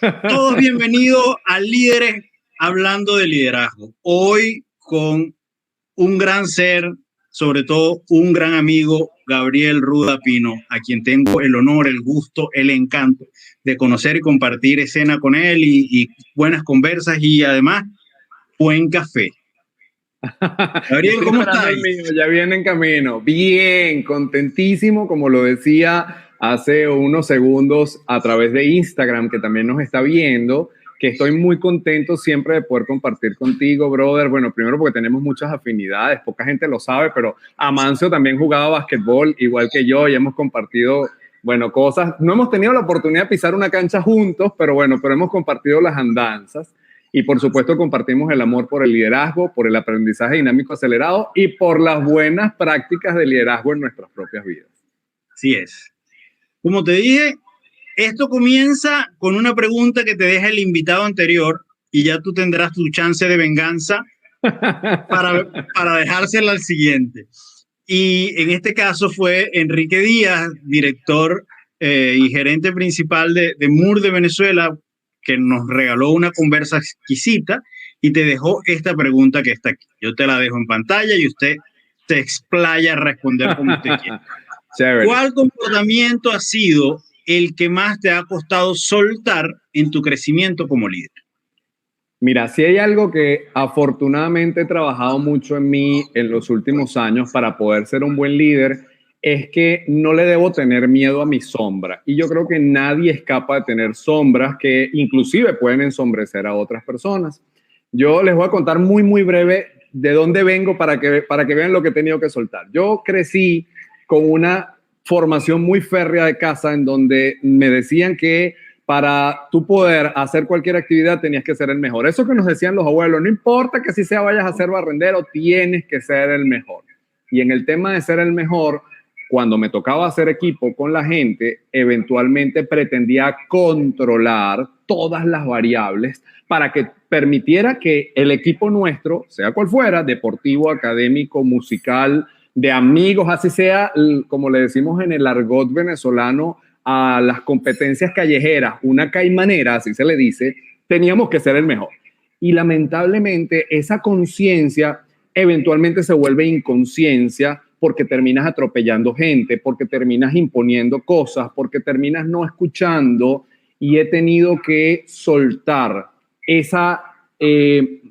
Todos bienvenidos a Líderes Hablando de Liderazgo. Hoy con un gran ser, sobre todo un gran amigo, Gabriel Ruda Pino, a quien tengo el honor, el gusto, el encanto de conocer y compartir escena con él y buenas conversas y además buen café. Gabriel, Estoy ¿cómo esperando estás? el mío, ya viene en camino. Bien, contentísimo, como lo decía hace unos segundos a través de Instagram, que también nos está viendo, que estoy muy contento siempre de poder compartir contigo, brother. Bueno, primero porque tenemos muchas afinidades, poca gente lo sabe, pero Amancio también jugaba básquetbol, igual que yo, y hemos compartido, bueno, cosas. No hemos tenido la oportunidad de pisar una cancha juntos, pero bueno, pero hemos compartido las andanzas. Y por supuesto compartimos el amor por el liderazgo, por el aprendizaje dinámico acelerado y por las buenas prácticas de liderazgo en nuestras propias vidas. Así es. Como te dije, esto comienza con una pregunta que te deja el invitado anterior y ya tú tendrás tu chance de venganza para dejársela al siguiente. Y en este caso fue Enrique Díaz, director y gerente principal de MUR de Venezuela, que nos regaló una conversa exquisita y te dejó esta pregunta que está aquí. Yo te la dejo en pantalla y usted se explaya a responder como usted quiera. Chévere. ¿Cuál comportamiento ha sido el que más te ha costado soltar en tu crecimiento como líder? Mira, si hay algo que afortunadamente he trabajado mucho en mí en los últimos años para poder ser un buen líder, es que no le debo tener miedo a mi sombra. Y yo creo que nadie escapa de tener sombras que inclusive pueden ensombrecer a otras personas. Yo les voy a contar muy breve de dónde vengo para que vean lo que he tenido que soltar. Yo crecí con una formación muy férrea de casa en donde me decían que para tú poder hacer cualquier actividad tenías que ser el mejor. Eso que nos decían los abuelos, no importa que si sea vayas a ser barrendero, tienes que ser el mejor. Y en el tema de ser el mejor, cuando me tocaba hacer equipo con la gente, eventualmente pretendía controlar todas las variables para que permitiera que el equipo nuestro, sea cual fuera, deportivo, académico, musical, de amigos, así sea, como le decimos en el argot venezolano, a las competencias callejeras, una caimanera, así se le dice, teníamos que ser el mejor. Y lamentablemente esa conciencia eventualmente se vuelve inconsciencia porque terminas atropellando gente, porque terminas imponiendo cosas, porque terminas no escuchando, y he tenido que soltar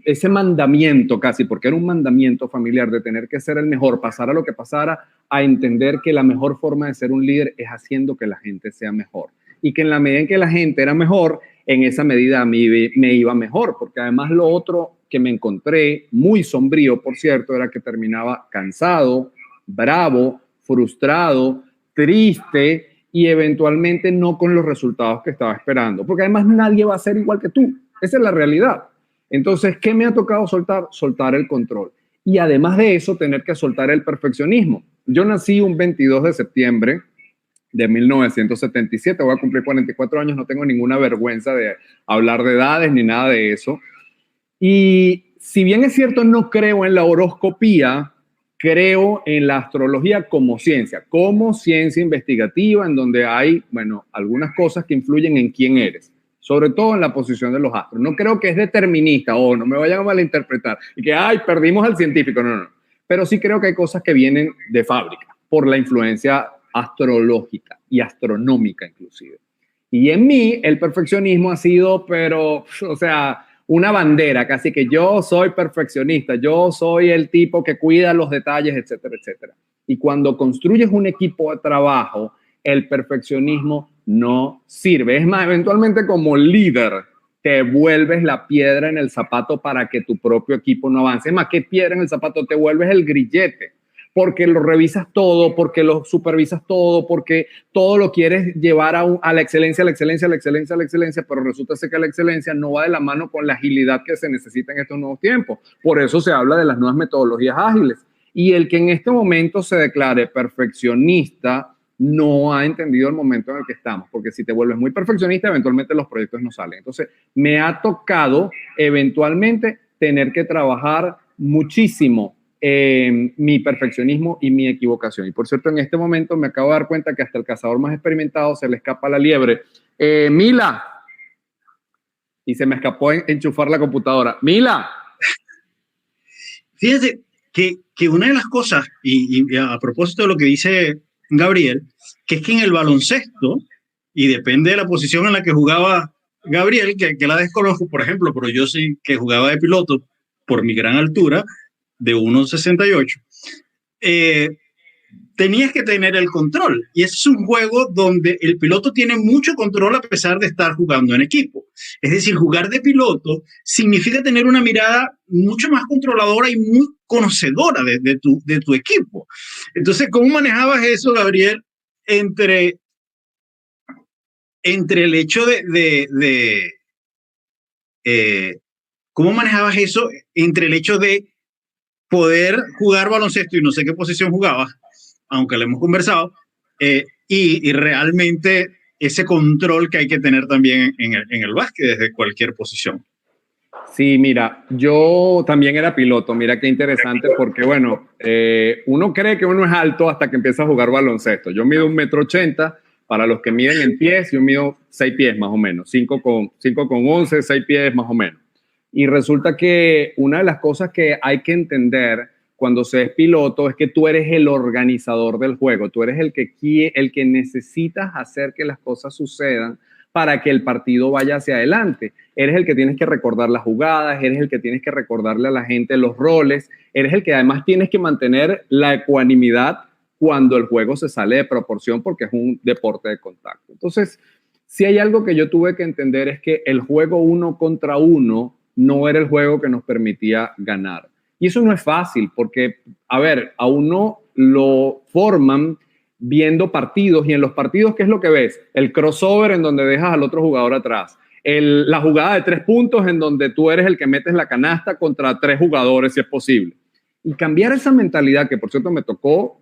ese mandamiento casi, porque era un mandamiento familiar de tener que ser el mejor, pasara lo que pasara, a entender que la mejor forma de ser un líder es haciendo que la gente sea mejor. Y que en la medida en que la gente era mejor, en esa medida a mí me iba mejor, porque además lo otro que me encontré, muy sombrío, por cierto, era que terminaba cansado, bravo, frustrado, triste y eventualmente no con los resultados que estaba esperando, porque además nadie va a ser igual que tú. Esa es la realidad. Entonces, ¿qué me ha tocado soltar? Soltar el control. Y además de eso, tener que soltar el perfeccionismo. Yo nací un 22 de septiembre de 1977, voy a cumplir 44 años, no tengo ninguna vergüenza de hablar de edades ni nada de eso. Y si bien es cierto, no creo en la horoscopía, creo en la astrología como ciencia investigativa, en donde hay, bueno, algunas cosas que influyen en quién eres, sobre todo en la posición de los astros. No creo que es determinista, o no me vayan a malinterpretar, y que, ay, perdimos al científico, no. Pero sí creo que hay cosas que vienen de fábrica, por la influencia astrológica y astronómica inclusive. Y en mí el perfeccionismo ha sido, pero, o sea, una bandera, casi que yo soy perfeccionista, yo soy el tipo que cuida los detalles, etcétera, etcétera. Y cuando construyes un equipo de trabajo, el perfeccionismo no sirve. Es más, eventualmente como líder, te vuelves la piedra en el zapato para que tu propio equipo no avance. Es más, ¿qué piedra en el zapato? Te vuelves el grillete, porque lo revisas todo, porque lo supervisas todo, porque todo lo quieres llevar a la excelencia, pero resulta ser que la excelencia no va de la mano con la agilidad que se necesita en estos nuevos tiempos. Por eso se habla de las nuevas metodologías ágiles. Y el que en este momento se declare perfeccionista no ha entendido el momento en el que estamos, porque si te vuelves muy perfeccionista, eventualmente los proyectos no salen. Entonces, me ha tocado eventualmente tener que trabajar muchísimo mi perfeccionismo y mi equivocación. Y por cierto, en este momento me acabo de dar cuenta que hasta el cazador más experimentado se le escapa la liebre. Mila, y se me escapó enchufar la computadora. ¡Mila! Fíjate que una de las cosas, y a propósito de lo que dice Gabriel, que es que en el baloncesto, y depende de la posición en la que jugaba Gabriel, que la desconozco, por ejemplo, pero yo sí que jugaba de piloto por mi gran altura, de 1,68, tenías que tener el control. Y es un juego donde el piloto tiene mucho control a pesar de estar jugando en equipo. Es decir, jugar de piloto significa tener una mirada mucho más controladora y muy conocedora de tu equipo. Entonces, ¿cómo manejabas eso, Gabriel, entre el hecho ¿cómo manejabas eso entre el hecho de poder jugar baloncesto y no sé qué posición jugabas, aunque lo hemos conversado, y realmente ese control que hay que tener también en el básquet desde cualquier posición? Sí, mira, yo también era piloto. Mira qué interesante porque, bueno, uno cree que uno es alto hasta que empieza a jugar baloncesto. Yo mido 1,80 m. Para los que miden en pies, yo mido 6 pies más o menos, 5,11, 6 pies más o menos. Y resulta que una de las cosas que hay que entender cuando se es piloto es que tú eres el organizador del juego, tú eres el que necesitas hacer que las cosas sucedan para que el partido vaya hacia adelante. Eres el que tienes que recordar las jugadas, eres el que tienes que recordarle a la gente los roles, eres el que además tienes que mantener la ecuanimidad cuando el juego se sale de proporción porque es un deporte de contacto. Entonces, si hay algo que yo tuve que entender es que el juego 1 contra 1 no era el juego que nos permitía ganar. Y eso no es fácil porque, a ver, a uno lo forman viendo partidos y en los partidos, ¿qué es lo que ves? El crossover en donde dejas al otro jugador atrás. La jugada de 3 puntos en donde tú eres el que metes la canasta contra 3 jugadores si es posible. Y cambiar esa mentalidad, que por cierto me tocó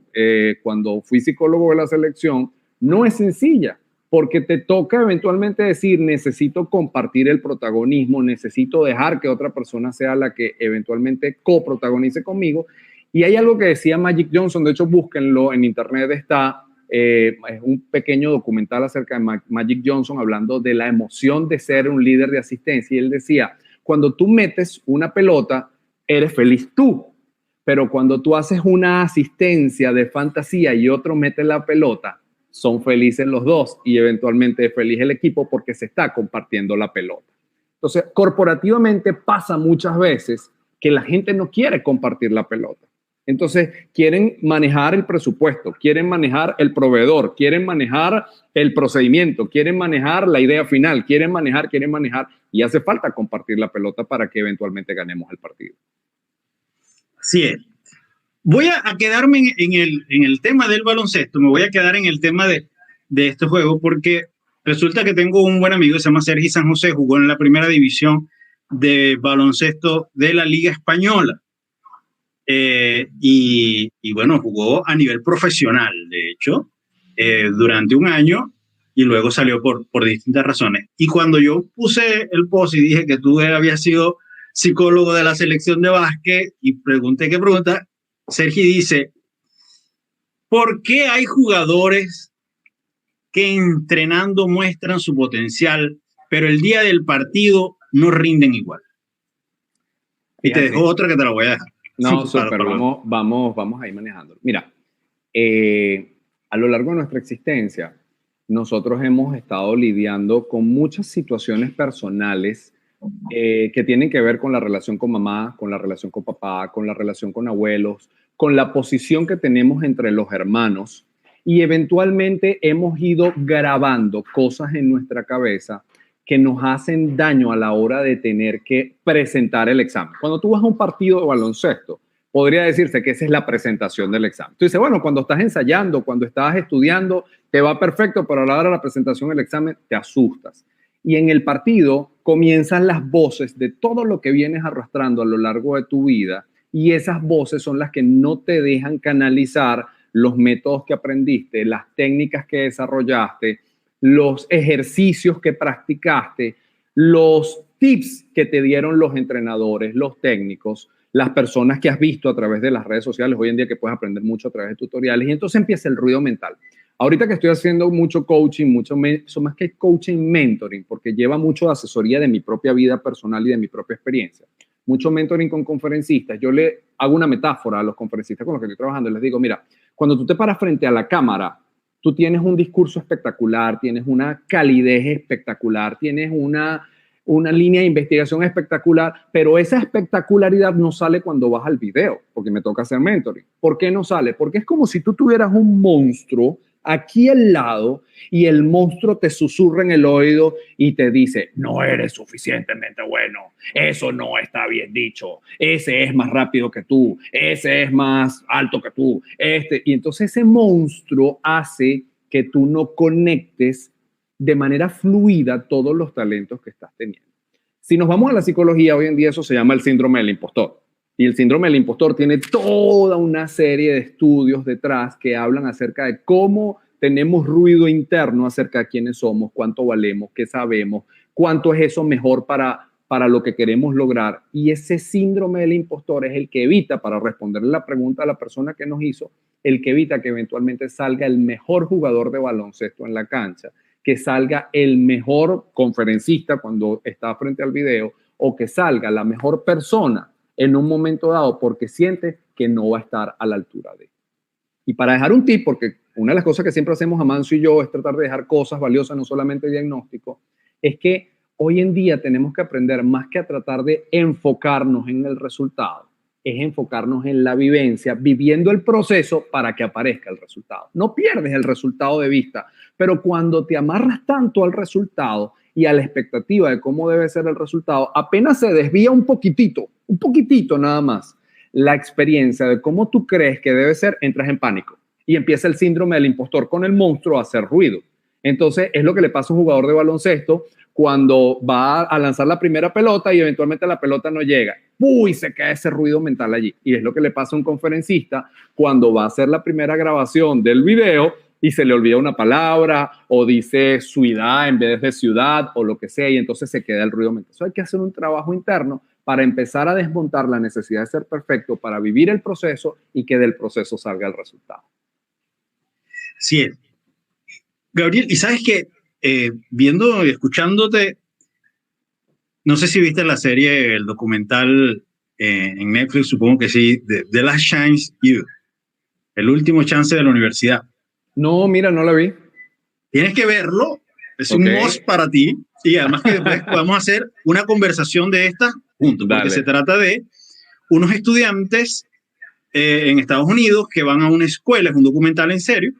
cuando fui psicólogo de la selección, no es sencilla, porque te toca eventualmente decir, necesito compartir el protagonismo, necesito dejar que otra persona sea la que eventualmente coprotagonice conmigo. Y hay algo que decía Magic Johnson, de hecho búsquenlo, en internet está, es un pequeño documental acerca de Magic Johnson hablando de la emoción de ser un líder de asistencia. Y él decía, cuando tú metes una pelota, eres feliz tú. Pero cuando tú haces una asistencia de fantasía y otro mete la pelota, son felices los dos y eventualmente es feliz el equipo porque se está compartiendo la pelota. Entonces, corporativamente pasa muchas veces que la gente no quiere compartir la pelota. Entonces, quieren manejar el presupuesto, quieren manejar el proveedor, quieren manejar el procedimiento, quieren manejar la idea final, quieren manejar, y hace falta compartir la pelota para que eventualmente ganemos el partido. Así es. Voy a quedarme en el tema del baloncesto, me voy a quedar en el tema de este juego porque resulta que tengo un buen amigo que se llama Sergi San José, jugó en la primera división de baloncesto de la Liga Española. Y bueno, jugó a nivel profesional, de hecho, durante un año y luego salió por distintas razones. Y cuando yo puse el post y dije que tú habías sido psicólogo de la selección de básquet y pregunté qué pregunta, Sergi dice, ¿por qué hay jugadores que entrenando muestran su potencial, pero el día del partido no rinden igual? Y te dejo otra que te la voy a dejar. No, súper, vamos a ir manejándolo. Mira, a lo largo de nuestra existencia, nosotros hemos estado lidiando con muchas situaciones personales que tienen que ver con la relación con mamá, con la relación con papá, con la relación con abuelos, con la posición que tenemos entre los hermanos y eventualmente hemos ido grabando cosas en nuestra cabeza que nos hacen daño a la hora de tener que presentar el examen. Cuando tú vas a un partido de baloncesto, podría decirse que esa es la presentación del examen. Tú dices, bueno, cuando estás ensayando, cuando estás estudiando, te va perfecto, pero a la hora de la presentación del examen te asustas. Y en el partido comienzan las voces de todo lo que vienes arrastrando a lo largo de tu vida y esas voces son las que no te dejan canalizar los métodos que aprendiste, las técnicas que desarrollaste, los ejercicios que practicaste, los tips que te dieron los entrenadores, los técnicos, las personas que has visto a través de las redes sociales, hoy en día que puedes aprender mucho a través de tutoriales, y entonces empieza el ruido mental. Ahorita que estoy haciendo mucho coaching, eso más que coaching, mentoring, porque lleva mucho de asesoría de mi propia vida personal y de mi propia experiencia. Mucho mentoring con conferencistas. Yo le hago una metáfora a los conferencistas con los que estoy trabajando. Les digo, mira, cuando tú te paras frente a la cámara, tú tienes un discurso espectacular, tienes una calidez espectacular, tienes una línea de investigación espectacular, pero esa espectacularidad no sale cuando vas al video, porque me toca hacer mentoring. ¿Por qué no sale? Porque es como si tú tuvieras un monstruo aquí al lado y el monstruo te susurra en el oído y te dice, no eres suficientemente bueno, eso no está bien dicho, ese es más rápido que tú, ese es más alto que tú, y entonces ese monstruo hace que tú no conectes de manera fluida todos los talentos que estás teniendo. Si nos vamos a la psicología, hoy en día eso se llama el síndrome del impostor. Y el síndrome del impostor tiene toda una serie de estudios detrás que hablan acerca de cómo tenemos ruido interno acerca de quiénes somos, cuánto valemos, qué sabemos, cuánto es eso mejor para lo que queremos lograr. Y ese síndrome del impostor es el que evita, para responderle la pregunta a la persona que nos hizo, el que evita que eventualmente salga el mejor jugador de baloncesto en la cancha, que salga el mejor conferencista cuando está frente al video, o que salga la mejor persona en un momento dado porque siente que no va a estar a la altura de. Y para dejar un tip, porque una de las cosas que siempre hacemos Amancio y yo es tratar de dejar cosas valiosas, no solamente diagnóstico, es que hoy en día tenemos que aprender más que a tratar de enfocarnos en el resultado, es enfocarnos en la vivencia, viviendo el proceso para que aparezca el resultado. No pierdes el resultado de vista, pero cuando te amarras tanto al resultado y a la expectativa de cómo debe ser el resultado, apenas se desvía un poquitito nada más, la experiencia de cómo tú crees que debe ser, entras en pánico y empieza el síndrome del impostor con el monstruo a hacer ruido. Entonces es lo que le pasa a un jugador de baloncesto cuando va a lanzar la primera pelota y eventualmente la pelota no llega. ¡Uy! Se queda ese ruido mental allí. Y es lo que le pasa a un conferencista cuando va a hacer la primera grabación del video y se le olvida una palabra o dice ciudad en vez de ciudad o lo que sea y entonces se queda el ruido mental. Eso hay que hacer un trabajo interno para empezar a desmontar la necesidad de ser perfecto, para vivir el proceso y que del proceso salga el resultado. Sí, Gabriel, y sabes que viendo y escuchándote, no sé si viste la serie, el documental en Netflix, supongo que sí, de The Last Chance You, el último chance de la universidad. No, mira, no la vi. Tienes que verlo, es un must para ti, y además que después podamos hacer una conversación de esta juntos, porque se trata de unos estudiantes en Estados Unidos que van a una escuela, es un documental en serio,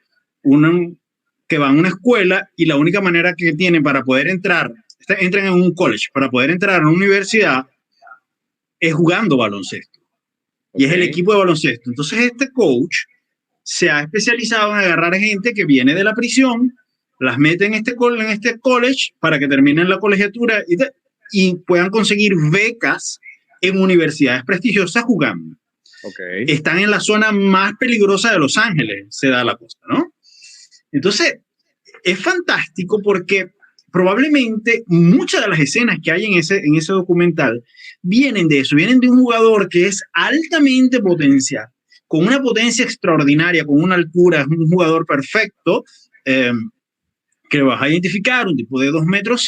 que van a una escuela y la única manera que tienen para poder entran en un college, para poder entrar a una universidad es jugando baloncesto. Y es el equipo de baloncesto. Entonces este coach se ha especializado en agarrar gente que viene de la prisión, las mete en este college para que terminen la colegiatura y puedan conseguir becas en universidades prestigiosas jugando. Están en la zona más peligrosa de Los Ángeles, se da la cosa, ¿no? Entonces, es fantástico porque probablemente muchas de las escenas que hay en ese documental vienen de eso, vienen de un jugador que es altamente potencial, con una potencia extraordinaria, con una altura, es un jugador perfecto, que vas a identificar, un tipo de 2,5 metros,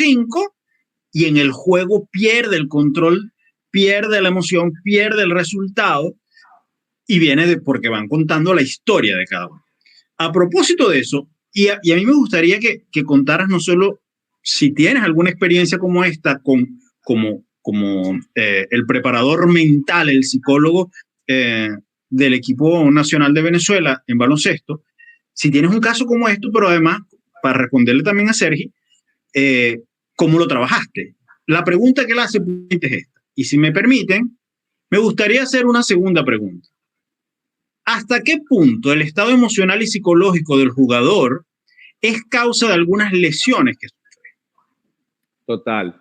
y en el juego pierde el control, pierde la emoción, pierde el resultado, y viene porque van contando la historia de cada uno. A propósito de eso, y a mí me gustaría que contaras no solo si tienes alguna experiencia como esta, como el preparador mental, el psicólogo del equipo nacional de Venezuela en baloncesto, si tienes un caso como esto, pero además, para responderle también a Sergi, ¿cómo lo trabajaste? La pregunta que le hace es esta. Y si me permiten, me gustaría hacer una segunda pregunta. ¿Hasta qué punto el estado emocional y psicológico del jugador es causa de algunas lesiones que sufre? Total.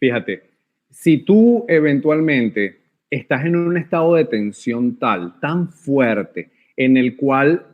Fíjate, si tú eventualmente estás en un estado de tensión tan fuerte, en el cual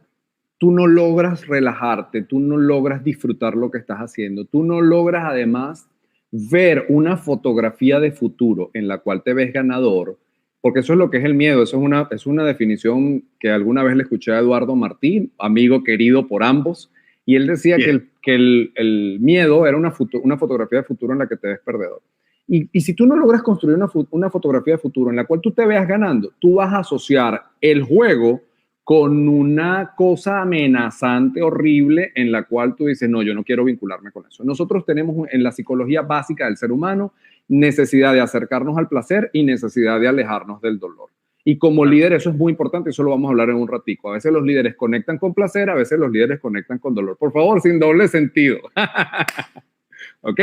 tú no logras relajarte, tú no logras disfrutar lo que estás haciendo, tú no logras además ver una fotografía de futuro en la cual te ves ganador, porque eso es lo que es el miedo, eso es una definición que alguna vez le escuché a Eduardo Martín, amigo querido por ambos, Y él decía Bien. que el miedo era una fotografía de futuro en la que te ves perdedor. Y si tú no logras construir una fotografía de futuro en la cual tú te veas ganando, tú vas a asociar el juego con una cosa amenazante, horrible, en la cual tú dices, no, yo no quiero vincularme con eso. Nosotros tenemos en la psicología básica del ser humano necesidad de acercarnos al placer y necesidad de alejarnos del dolor. Y como Claro. líder eso es muy importante, eso lo vamos a hablar en un ratico. A veces los líderes conectan con placer, a veces los líderes conectan con dolor. Por favor, sin doble sentido. ¿Ok?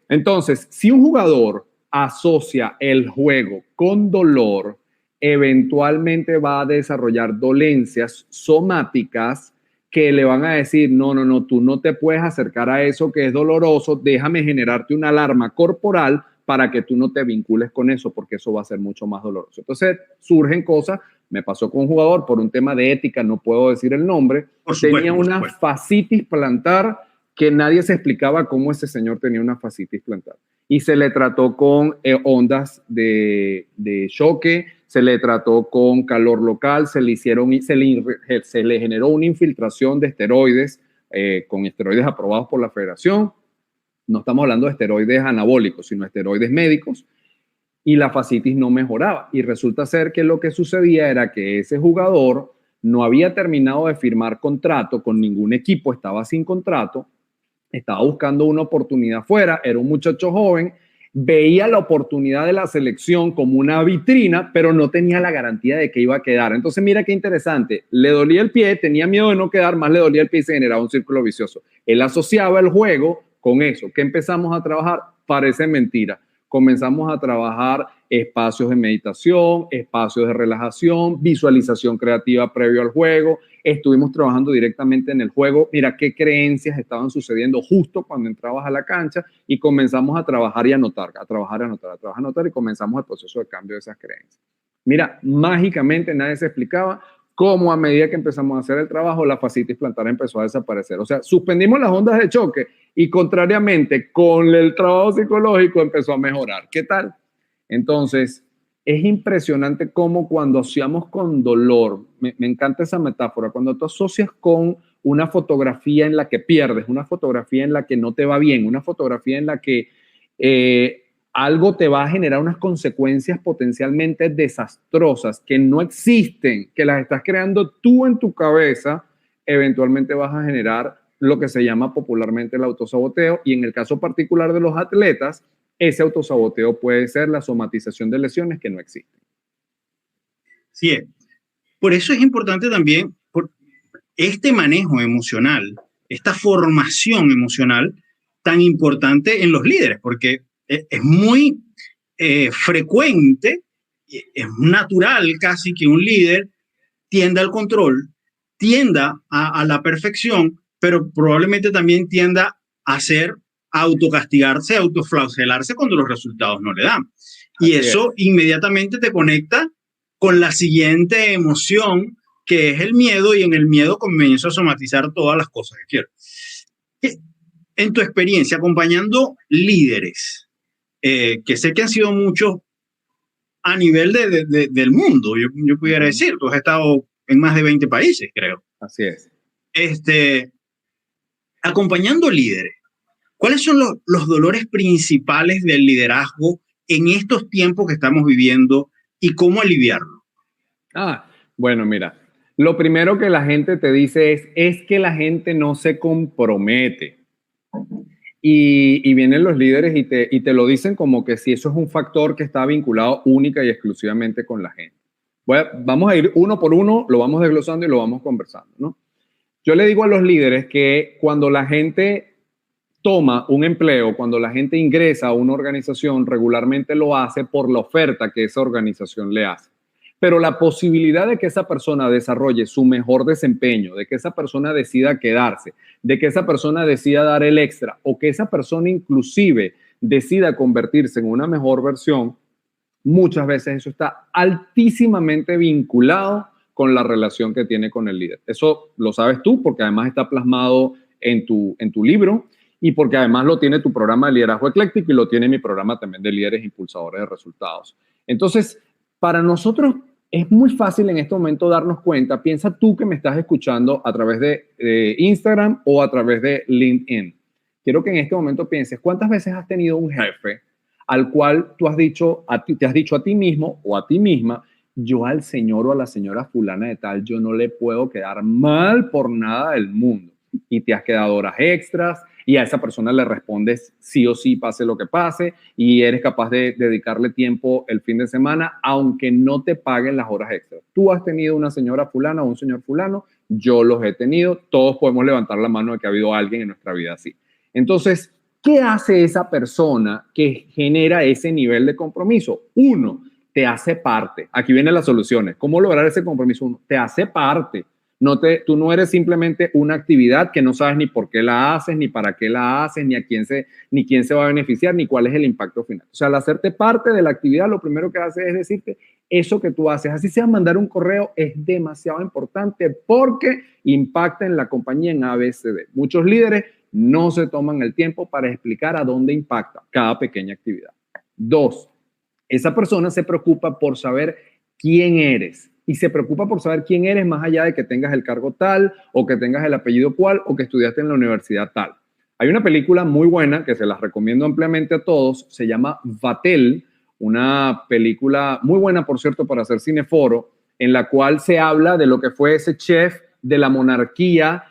Entonces, si un jugador asocia el juego con dolor, eventualmente va a desarrollar dolencias somáticas que le van a decir, no, no, no, tú no te puedes acercar a eso que es doloroso, déjame generarte una alarma corporal para que tú no te vincules con eso, porque eso va a ser mucho más doloroso. Entonces, surgen cosas, me pasó con un jugador por un tema de ética, no puedo decir el nombre, Por tenía supuesto, por una supuesto. fascitis plantar que nadie se explicaba cómo ese señor tenía una fascitis plantar. Y se le trató con ondas de choque, se le trató con calor local, se le generó una infiltración de esteroides, con esteroides aprobados por la federación. No estamos hablando de esteroides anabólicos, sino esteroides médicos, y la fascitis no mejoraba. Y resulta ser que lo que sucedía era que ese jugador no había terminado de firmar contrato con ningún equipo, estaba sin contrato, estaba buscando una oportunidad fuera, era un muchacho joven, veía la oportunidad de la selección como una vitrina, pero no tenía la garantía de que iba a quedar. Entonces, mira qué interesante, le dolía el pie, tenía miedo de no quedar, más le dolía el pie y se generaba un círculo vicioso. Él asociaba el juego con eso. ¿Qué empezamos a trabajar? Parece mentira. Comenzamos a trabajar espacios de meditación, espacios de relajación, visualización creativa previo al juego. Estuvimos trabajando directamente en el juego. Mira qué creencias estaban sucediendo justo cuando entrabas a la cancha y comenzamos a trabajar y anotar, a trabajar, a anotar, a trabajar, a anotar y comenzamos el proceso de cambio de esas creencias. Mira, mágicamente nadie se explicaba cómo a medida que empezamos a hacer el trabajo, la fascitis plantar empezó a desaparecer. O sea, suspendimos las ondas de choque y contrariamente con el trabajo psicológico empezó a mejorar. ¿Qué tal? Entonces, es impresionante cómo cuando asociamos con dolor, me encanta esa metáfora, cuando tú asocias con una fotografía en la que pierdes, una fotografía en la que no te va bien, una fotografía en la que algo te va a generar unas consecuencias potencialmente desastrosas que no existen, que las estás creando tú en tu cabeza, eventualmente vas a generar lo que se llama popularmente el autosaboteo, y en el caso particular de los atletas, ese autosaboteo puede ser la somatización de lesiones que no existen. Sí, por eso es importante también por este manejo emocional, esta formación emocional tan importante en los líderes, porque es muy frecuente, es natural casi que un líder tienda al control, tienda a la perfección, pero probablemente también tienda a hacer autocastigarse, autoflagelarse cuando los resultados no le dan. Y Así eso es. inmediatamente te conecta con la siguiente emoción, que es el miedo, y en el miedo comienzo a somatizar todas las cosas que quiero. En tu experiencia, acompañando líderes, que sé que han sido muchos a nivel del mundo, yo pudiera decir, tú has estado en más de 20 países, creo. Así es. Acompañando líderes, ¿cuáles son los dolores principales del liderazgo en estos tiempos que estamos viviendo y cómo aliviarlo? Bueno, mira, lo primero que la gente te dice es que la gente no se compromete. Y vienen los líderes y te lo dicen como que si eso es un factor que está vinculado única y exclusivamente con la gente. Vamos a ir uno por uno, lo vamos desglosando y lo vamos conversando, ¿no? Yo le digo a los líderes que cuando la gente toma un empleo, cuando la gente ingresa a una organización, regularmente lo hace por la oferta que esa organización le hace. Pero la posibilidad de que esa persona desarrolle su mejor desempeño, de que esa persona decida quedarse, de que esa persona decida dar el extra o que esa persona inclusive decida convertirse en una mejor versión, muchas veces eso está altísimamente vinculado con la relación que tiene con el líder. Eso lo sabes tú porque además está plasmado en tu libro y porque además lo tiene tu programa de liderazgo ecléctico y lo tiene mi programa también de líderes impulsadores de resultados. Entonces, para nosotros es muy fácil en este momento darnos cuenta. Piensa tú que me estás escuchando a través de Instagram o a través de LinkedIn. Quiero que en este momento pienses, ¿cuántas veces has tenido un jefe al cual tú has dicho, te has dicho a ti mismo o a ti misma, yo al señor o a la señora fulana de tal, yo no le puedo quedar mal por nada del mundo? Y te has quedado horas extras y a esa persona le respondes sí o sí, pase lo que pase, y eres capaz de dedicarle tiempo el fin de semana, aunque no te paguen las horas extras. Tú has tenido una señora fulana o un señor fulano, yo los he tenido, todos podemos levantar la mano de que ha habido alguien en nuestra vida así. Entonces, ¿qué hace esa persona que genera ese nivel de compromiso? Uno, te hace parte. Aquí vienen las soluciones. ¿Cómo lograr ese compromiso? Uno, te hace parte. Tú no eres simplemente una actividad que no sabes ni por qué la haces, ni para qué la haces, ni quién se va a beneficiar, ni cuál es el impacto final. O sea, al hacerte parte de la actividad, lo primero que hace es decirte, eso que tú haces, así sea mandar un correo, es demasiado importante porque impacta en la compañía en ABCD. Muchos líderes no se toman el tiempo para explicar a dónde impacta cada pequeña actividad. Dos, esa persona se preocupa por saber quién eres. Y se preocupa por saber quién eres más allá de que tengas el cargo tal, o que tengas el apellido cual, o que estudiaste en la universidad tal. Hay una película muy buena que se las recomiendo ampliamente a todos, se llama Vatel, una película muy buena, por cierto, para hacer cineforo, en la cual se habla de lo que fue ese chef de la monarquía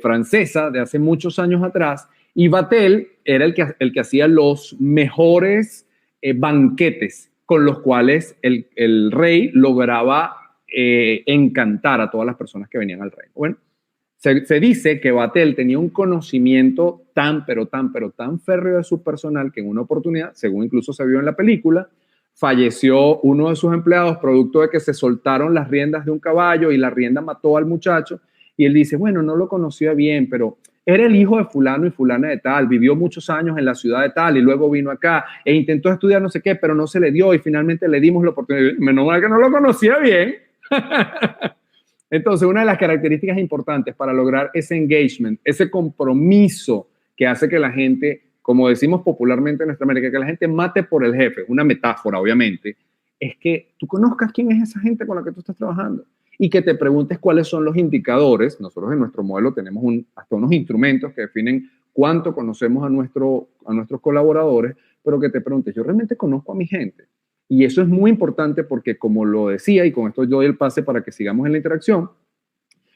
francesa de hace muchos años atrás, y Vatel era el que hacía los mejores banquetes con los cuales el rey lograba encantar a todas las personas que venían al reino. Bueno, se dice que Vatel tenía un conocimiento tan férreo de su personal que en una oportunidad, según incluso se vio en la película, falleció uno de sus empleados producto de que se soltaron las riendas de un caballo y la rienda mató al muchacho, y él dice, bueno, no lo conocía bien, pero era el hijo de fulano y fulana de tal, vivió muchos años en la ciudad de tal y luego vino acá e intentó estudiar no sé qué, pero no se le dio y finalmente le dimos la oportunidad. Menos mal que no lo conocía bien. Entonces, una de las características importantes para lograr ese engagement, ese compromiso que hace que la gente, como decimos popularmente en nuestra América, que la gente mate por el jefe, una metáfora obviamente, es que tú conozcas quién es esa gente con la que tú estás trabajando y que te preguntes cuáles son los indicadores. Nosotros en nuestro modelo tenemos hasta unos instrumentos que definen cuánto conocemos a nuestros colaboradores, pero que te preguntes, ¿yo realmente conozco a mi gente? Y eso es muy importante porque, como lo decía, y con esto yo doy el pase para que sigamos en la interacción,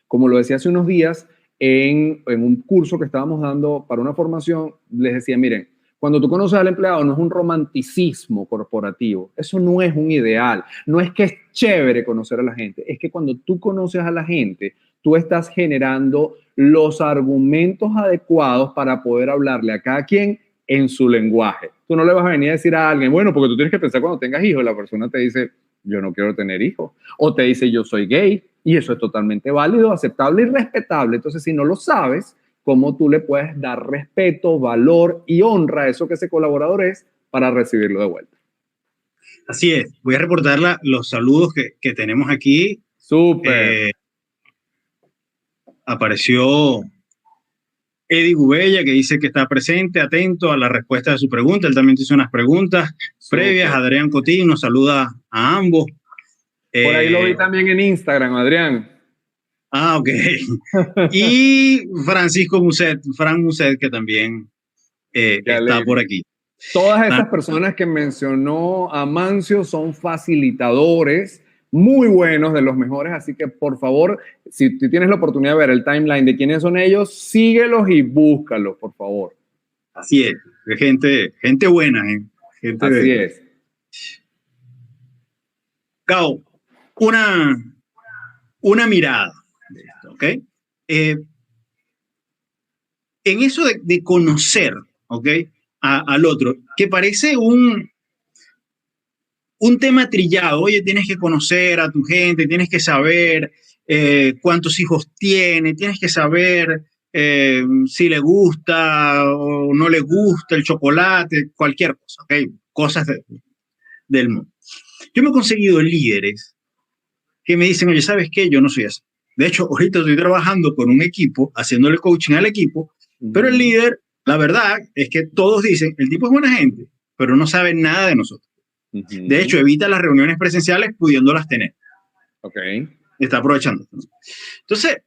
como lo decía hace unos días en un curso que estábamos dando para una formación, les decía, miren, cuando tú conoces al empleado no es un romanticismo corporativo, eso no es un ideal, no es que es chévere conocer a la gente, es que cuando tú conoces a la gente, tú estás generando los argumentos adecuados para poder hablarle a cada quien en su lenguaje. Tú no le vas a venir a decir a alguien, bueno, porque tú tienes que pensar cuando tengas hijos, la persona te dice, yo no quiero tener hijos, o te dice, yo soy gay, y eso es totalmente válido, aceptable y respetable. Entonces, si no lo sabes, ¿cómo tú le puedes dar respeto, valor y honra a eso que ese colaborador es para recibirlo de vuelta? Así es. Voy a reportar los saludos que tenemos aquí. Súper. Apareció Eddie Gubella, que dice que está presente, atento a la respuesta de su pregunta. Él también hizo unas preguntas previas. Adrián Cotín nos saluda a ambos. Por ahí lo vi también en Instagram, Adrián. Ah, ok. Y Francisco Muset, Fran Muset, que también está por aquí. Todas esas personas que mencionó Amancio son facilitadores muy buenos, de los mejores, así que por favor, si tú tienes la oportunidad de ver el timeline de quiénes son ellos, síguelos y búscalos, por favor. Así es, gente buena, gente así es. Gao, una mirada de esto, ¿ok? En eso de conocer, ¿ok? Al otro, que parece un tema trillado. Oye, tienes que conocer a tu gente, tienes que saber cuántos hijos tiene, tienes que saber si le gusta o no le gusta el chocolate, cualquier cosa, ¿ok? Cosas del mundo. Yo me he conseguido líderes que me dicen, oye, ¿sabes qué? Yo no soy así. De hecho, ahorita estoy trabajando con un equipo, haciéndole coaching al equipo, pero el líder, la verdad es que todos dicen, el tipo es buena gente, pero no sabe nada de nosotros. De hecho, evita las reuniones presenciales pudiéndolas tener. Ok. Está aprovechando. Entonces,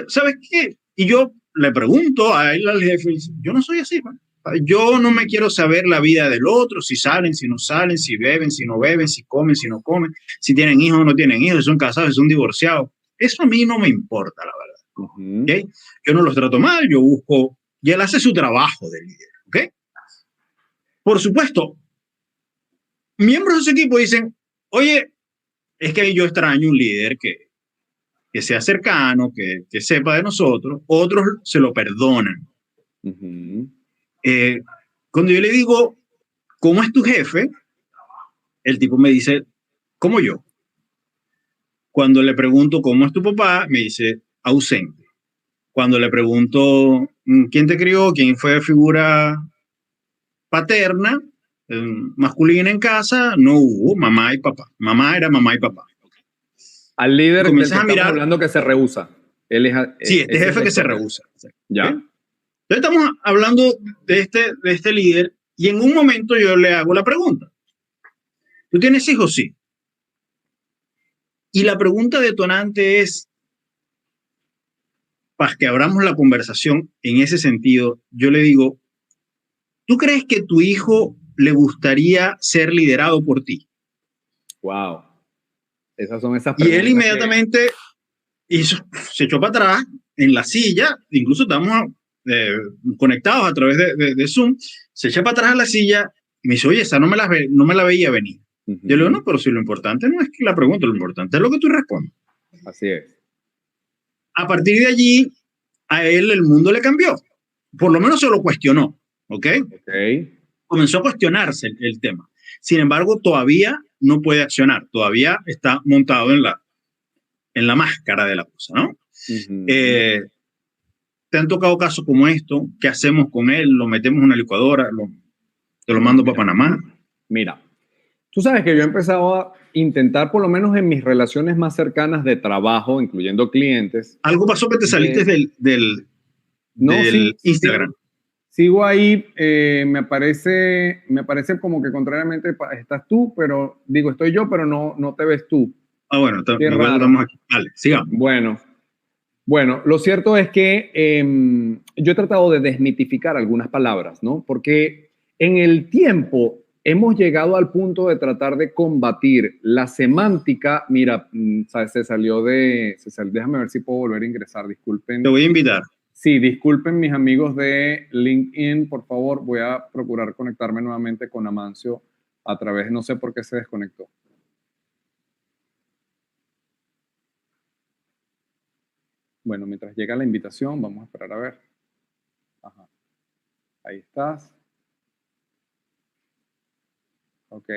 ¿sabes qué? Y yo le pregunto a él, al jefe, yo no soy así, man. Yo no me quiero saber la vida del otro, si salen, si no salen, si beben, si no beben, si comen, si no comen, si tienen hijos o no tienen hijos, si son casados, si son divorciados. Eso a mí no me importa, la verdad. ¿Okay? Yo no los trato mal, yo busco, y él hace su trabajo de líder. ¿Okay? Por supuesto, miembros de su equipo dicen, oye, es que yo extraño un líder que sea cercano, que sepa de nosotros, otros se lo perdonan. Cuando yo le digo, ¿cómo es tu jefe? El tipo me dice, como yo. Cuando le pregunto, ¿cómo es tu papá? Me dice, ausente. Cuando le pregunto, ¿quién te crió? ¿Quién fue figura paterna, masculina en casa? No hubo mamá y papá. Mamá era mamá y papá. Al líder del que Comienzas a estamos mirar, hablando que se rehúsa. Él es, sí, este jefe que se rehúsa. Ya. ¿Okay? Entonces estamos hablando de este líder y en un momento yo le hago la pregunta. ¿Tú tienes hijos? Sí. Y la pregunta detonante es, para que abramos la conversación en ese sentido, yo le digo, ¿tú crees que tu hijo le gustaría ser liderado por ti? Wow. Esas son esas Y preguntas. él inmediatamente se echó para atrás en la silla, incluso estamos conectados a través de Zoom, se echa para atrás en la silla y me dice, oye, esa no me la veía venir. Yo le digo, no, pero si lo importante no es que la pregunte, lo importante es lo que tú respondes. Así es. A partir de allí, a él el mundo le cambió. Por lo menos se lo cuestionó, ¿ok? Comenzó a cuestionarse el tema. Sin embargo, todavía no puede accionar, todavía está montado en la máscara de la cosa, ¿no? ¿Te han tocado casos como esto? ¿Qué hacemos con él? ¿Lo metemos en una licuadora? ¿Te lo mando para Panamá? Mira, tú sabes que yo he empezado a intentar, por lo menos en mis relaciones más cercanas de trabajo, incluyendo clientes. ¿Algo pasó que te saliste del Instagram? Sigo ahí, me parece como que contrariamente estás tú, pero digo, estoy yo, pero no te ves tú. Ah, bueno, estamos aquí. Vale, sigamos. Bueno, lo cierto es que yo he tratado de desmitificar algunas palabras, ¿no? Porque en el tiempo hemos llegado al punto de tratar de combatir la semántica. Mira, se salió, déjame ver si puedo volver a ingresar, disculpen. Te voy a invitar. Sí, disculpen mis amigos de LinkedIn, por favor, voy a procurar conectarme nuevamente con Amancio a través, no sé por qué se desconectó. Bueno, mientras llega la invitación, vamos a esperar a ver. Ajá. Ahí estás. Ok.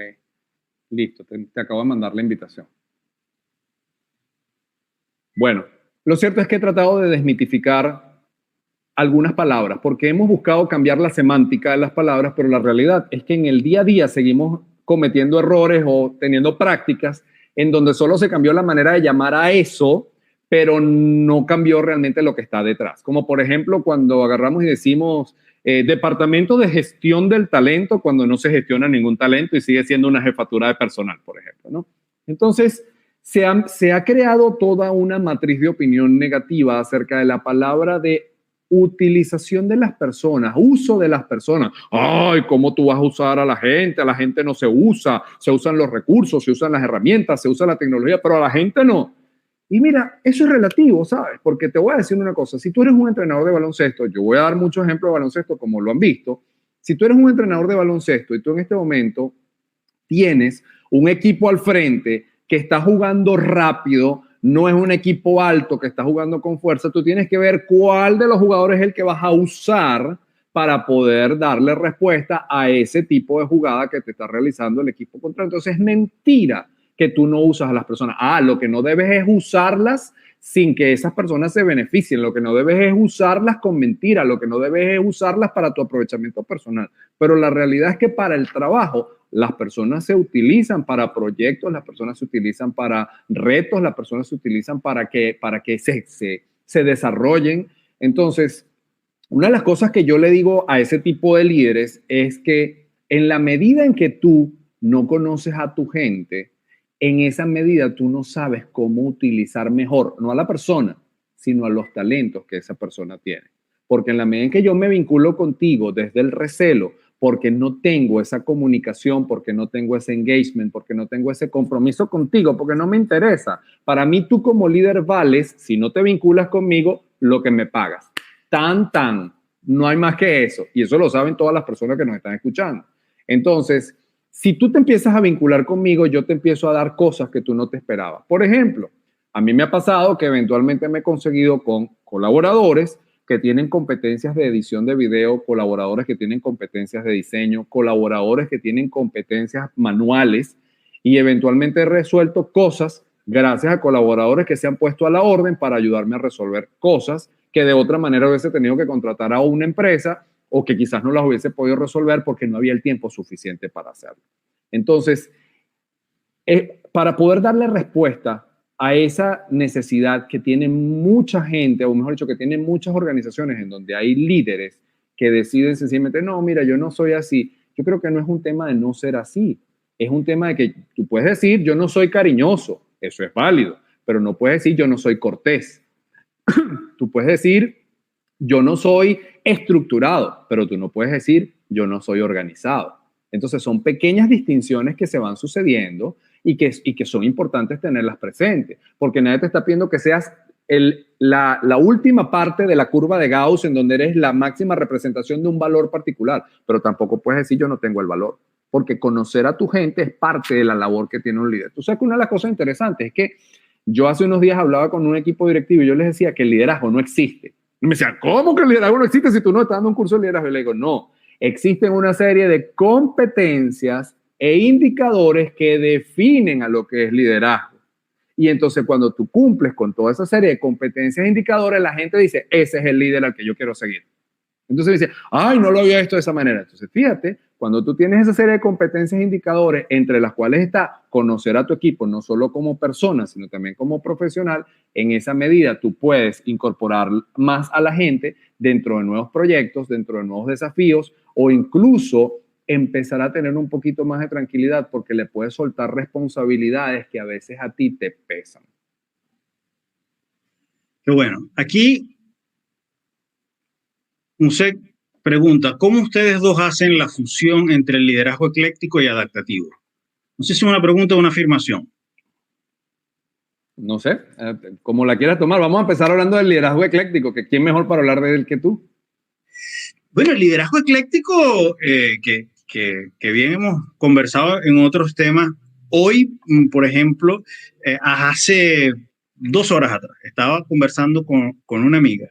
Listo, te acabo de mandar la invitación. Bueno, lo cierto es que he tratado de desmitificar algunas palabras, porque hemos buscado cambiar la semántica de las palabras, pero la realidad es que en el día a día seguimos cometiendo errores o teniendo prácticas en donde solo se cambió la manera de llamar a eso, pero no cambió realmente lo que está detrás. Como por ejemplo cuando agarramos y decimos departamento de gestión del talento, cuando no se gestiona ningún talento y sigue siendo una jefatura de personal, por ejemplo, ¿no? Entonces, se ha creado toda una matriz de opinión negativa acerca de la palabra de utilización de las personas, uso de las personas. Ay, ¿cómo tú vas a usar a la gente? A la gente no se usa, se usan los recursos, se usan las herramientas, se usa la tecnología, pero a la gente no. Y mira, eso es relativo, ¿sabes? Porque te voy a decir una cosa, si tú eres un entrenador de baloncesto, yo voy a dar muchos ejemplos de baloncesto como lo han visto, si tú eres un entrenador de baloncesto y tú en este momento tienes un equipo al frente que está jugando rápido, no es un equipo alto que está jugando con fuerza, tú tienes que ver cuál de los jugadores es el que vas a usar para poder darle respuesta a ese tipo de jugada que te está realizando el equipo contrario. Entonces es mentira que tú no usas a las personas. Lo que no debes es usarlas sin que esas personas se beneficien. Lo que no debes es usarlas con mentiras. Lo que no debes es usarlas para tu aprovechamiento personal. Pero la realidad es que para el trabajo, las personas se utilizan para proyectos, las personas se utilizan para retos, las personas se utilizan para que se desarrollen. Entonces, una de las cosas que yo le digo a ese tipo de líderes es que en la medida en que tú no conoces a tu gente en esa medida tú no sabes cómo utilizar mejor, no a la persona, sino a los talentos que esa persona tiene. Porque en la medida en que yo me vinculo contigo desde el recelo, porque no tengo esa comunicación, porque no tengo ese engagement, porque no tengo ese compromiso contigo, porque no me interesa. Para mí, tú como líder vales, si no te vinculas conmigo, lo que me pagas. Tan. No hay más que eso. Y eso lo saben todas las personas que nos están escuchando. Entonces, si tú te empiezas a vincular conmigo, yo te empiezo a dar cosas que tú no te esperabas. Por ejemplo, a mí me ha pasado que eventualmente me he conseguido con colaboradores que tienen competencias de edición de video, colaboradores que tienen competencias de diseño, colaboradores que tienen competencias manuales, y eventualmente he resuelto cosas gracias a colaboradores que se han puesto a la orden para ayudarme a resolver cosas que de otra manera hubiese tenido que contratar a una empresa o que quizás no las hubiese podido resolver porque no había el tiempo suficiente para hacerlo. Entonces, para poder darle respuesta a esa necesidad que tiene mucha gente, o mejor dicho, que tienen muchas organizaciones en donde hay líderes que deciden sencillamente, no, mira, yo no soy así. Yo creo que no es un tema de no ser así. Es un tema de que tú puedes decir, yo no soy cariñoso. Eso es válido. Pero no puedes decir, yo no soy cortés. Tú puedes decir, yo no soy estructurado. Pero tú no puedes decir, yo no soy organizado. Entonces, son pequeñas distinciones que se van sucediendo y que son importantes tenerlas presentes, porque nadie te está pidiendo que seas la última parte de la curva de Gauss en donde eres la máxima representación de un valor particular, pero tampoco puedes decir yo no tengo el valor, porque conocer a tu gente es parte de la labor que tiene un líder. Tú sabes que una de las cosas interesantes es que yo hace unos días hablaba con un equipo directivo y yo les decía que el liderazgo no existe. Y me decían, ¿cómo que el liderazgo no existe si tú no estás dando un curso de liderazgo? Y le digo, no, existen una serie de competencias e indicadores que definen a lo que es liderazgo. Y entonces cuando tú cumples con toda esa serie de competencias e indicadores, la gente dice, ese es el líder al que yo quiero seguir. Entonces dice, ay, no lo había visto de esa manera. Entonces fíjate, cuando tú tienes esa serie de competencias e indicadores, entre las cuales está conocer a tu equipo, no solo como persona, sino también como profesional, en esa medida tú puedes incorporar más a la gente dentro de nuevos proyectos, dentro de nuevos desafíos, o incluso empezar a tener un poquito más de tranquilidad porque le puedes soltar responsabilidades que a veces a ti te pesan. Qué bueno. Aquí, Musek pregunta, ¿cómo ustedes dos hacen la fusión entre el liderazgo ecléctico y adaptativo? No sé si es una pregunta o una afirmación. No sé, como la quieras tomar. Vamos a empezar hablando del liderazgo ecléctico, que ¿quién mejor para hablar de él que tú? Bueno, el liderazgo ecléctico, que bien hemos conversado en otros temas. Hoy, por ejemplo, hace 2 horas atrás, estaba conversando con una amiga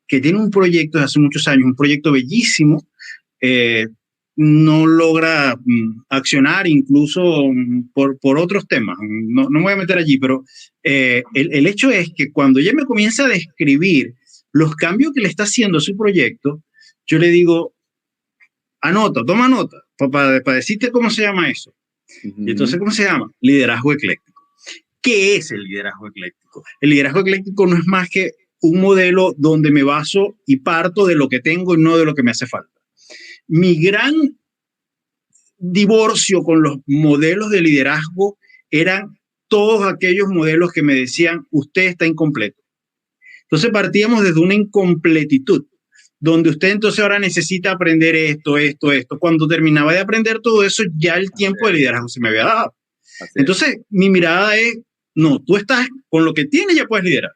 que tiene un proyecto de hace muchos años, un proyecto bellísimo, no logra accionar incluso por otros temas. No me voy a meter allí, pero el hecho es que cuando ella me comienza a describir los cambios que le está haciendo a su proyecto, yo le digo, anota, toma nota, para decirte cómo se llama eso. Y entonces, ¿cómo se llama? Liderazgo ecléctico. ¿Qué es el liderazgo ecléctico? El liderazgo ecléctico no es más que un modelo donde me baso y parto de lo que tengo y no de lo que me hace falta. Mi gran divorcio con los modelos de liderazgo eran todos aquellos modelos que me decían, usted está incompleto. Entonces partíamos desde una incompletitud, donde usted entonces ahora necesita aprender esto. Cuando terminaba de aprender todo eso, ya el tiempo de liderazgo se me había dado. Entonces, mi mirada es, no, tú estás con lo que tienes, ya puedes liderar.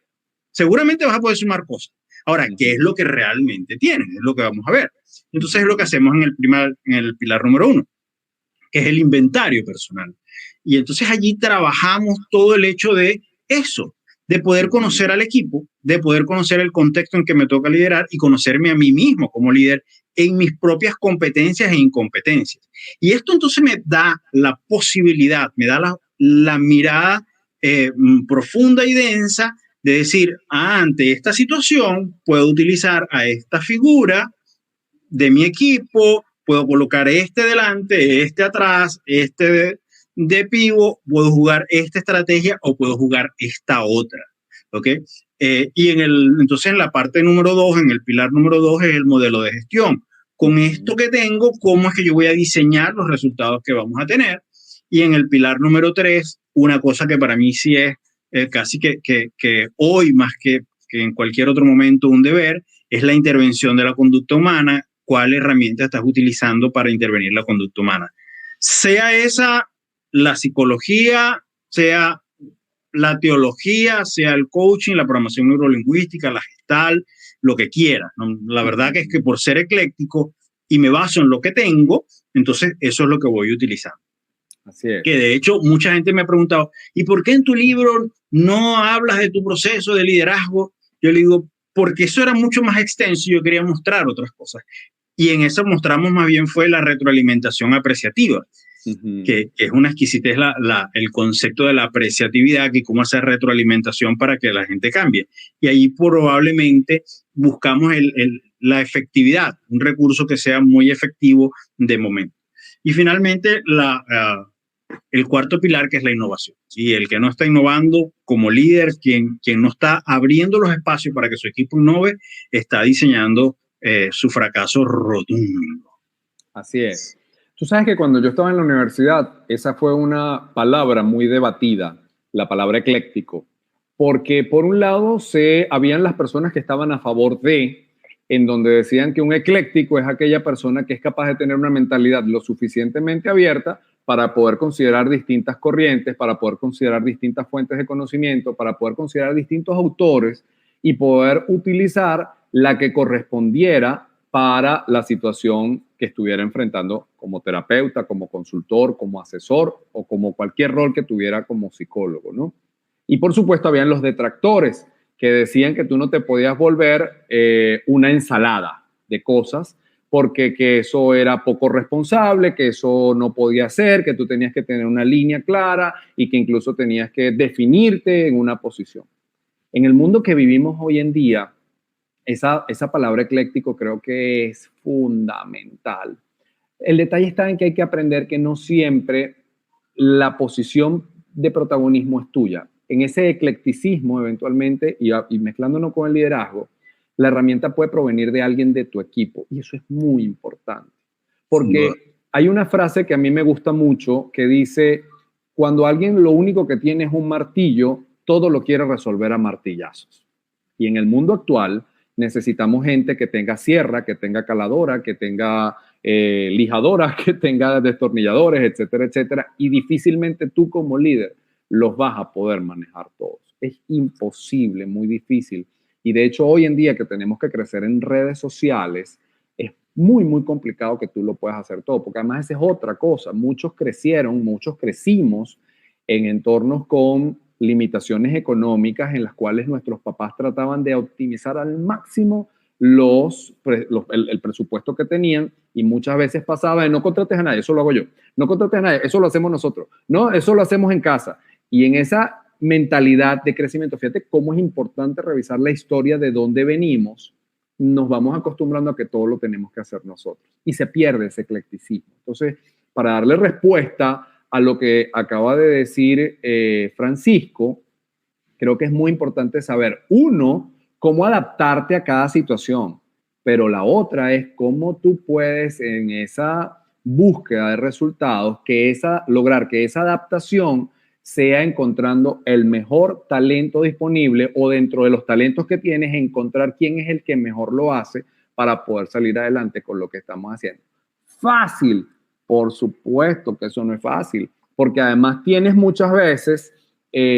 Seguramente vas a poder sumar cosas. Ahora, ¿qué es lo que realmente tienes? Es lo que vamos a ver. Entonces, es lo que hacemos en el pilar número 1, que es el inventario personal. Y entonces allí trabajamos todo el hecho de eso, de poder conocer al equipo, de poder conocer el contexto en que me toca liderar y conocerme a mí mismo como líder en mis propias competencias e incompetencias. Y esto entonces me da la posibilidad, me da la mirada profunda y densa de decir, ante esta situación puedo utilizar a esta figura de mi equipo, puedo colocar este delante, este atrás, este de pivot, puedo jugar esta estrategia o puedo jugar esta otra. ¿Ok? Y entonces en la parte número 2, en el pilar número 2 es el modelo de gestión. Con esto que tengo, ¿cómo es que yo voy a diseñar los resultados que vamos a tener? Y en el pilar número 3, una cosa que para mí sí es casi que hoy más que en cualquier otro momento un deber, es la intervención de la conducta humana. ¿Cuál herramienta estás utilizando para intervenir la conducta humana? Sea esa la psicología, sea la teología, sea el coaching, la programación neurolingüística, la gestal, lo que quiera, ¿no? La verdad que es que por ser ecléctico y me baso en lo que tengo, entonces eso es lo que voy utilizando. Así es. Que de hecho mucha gente me ha preguntado, ¿y por qué en tu libro no hablas de tu proceso de liderazgo? Yo le digo, porque eso era mucho más extenso y yo quería mostrar otras cosas. Y en eso mostramos más bien fue la retroalimentación apreciativa, que es una exquisitez el concepto de la apreciatividad y cómo hacer retroalimentación para que la gente cambie. Y ahí probablemente buscamos la efectividad, un recurso que sea muy efectivo de momento. Y finalmente, el cuarto pilar, que es la innovación. Y el que no está innovando como líder, quien no está abriendo los espacios para que su equipo innove, está diseñando su fracaso rotundo. Así es. Tú sabes que cuando yo estaba en la universidad, esa fue una palabra muy debatida, la palabra ecléctico, porque por un lado habían las personas que estaban a favor en donde decían que un ecléctico es aquella persona que es capaz de tener una mentalidad lo suficientemente abierta para poder considerar distintas corrientes, para poder considerar distintas fuentes de conocimiento, para poder considerar distintos autores y poder utilizar la que correspondiera para la situación que estuviera enfrentando como terapeuta, como consultor, como asesor o como cualquier rol que tuviera como psicólogo, ¿no? Y por supuesto habían los detractores que decían que tú no te podías volver una ensalada de cosas porque que eso era poco responsable, que eso no podía ser, que tú tenías que tener una línea clara y que incluso tenías que definirte en una posición. En el mundo que vivimos hoy en día, esa palabra ecléctico creo que es fundamental. El detalle está en que hay que aprender que no siempre la posición de protagonismo es tuya. En ese eclecticismo, eventualmente, y mezclándonos con el liderazgo, la herramienta puede provenir de alguien de tu equipo. Y eso es muy importante. Porque hay una frase que a mí me gusta mucho que dice, cuando alguien lo único que tiene es un martillo, todo lo quiere resolver a martillazos. Y en el mundo actual necesitamos gente que tenga sierra, que tenga caladora, que tenga lijadora, que tenga destornilladores, etcétera, etcétera. Y difícilmente tú como líder los vas a poder manejar todos. Es imposible, muy difícil. Y de hecho, hoy en día que tenemos que crecer en redes sociales, es muy, muy complicado que tú lo puedas hacer todo, porque además esa es otra cosa. Muchos crecimos en entornos con limitaciones económicas en las cuales nuestros papás trataban de optimizar al máximo el presupuesto que tenían y muchas veces pasaba de no contrates a nadie, eso lo hago yo, no contrates a nadie, eso lo hacemos nosotros, no, eso lo hacemos en casa. Y en esa mentalidad de crecimiento, fíjate cómo es importante revisar la historia de dónde venimos, nos vamos acostumbrando a que todo lo tenemos que hacer nosotros y se pierde ese eclecticismo. Entonces, para darle respuesta a lo que acaba de decir Francisco, creo que es muy importante saber, uno, cómo adaptarte a cada situación, pero la otra es cómo tú puedes en esa búsqueda de resultados, lograr que esa adaptación sea encontrando el mejor talento disponible o dentro de los talentos que tienes, encontrar quién es el que mejor lo hace para poder salir adelante con lo que estamos haciendo. Fácil, por supuesto que eso no es fácil, porque además tienes muchas veces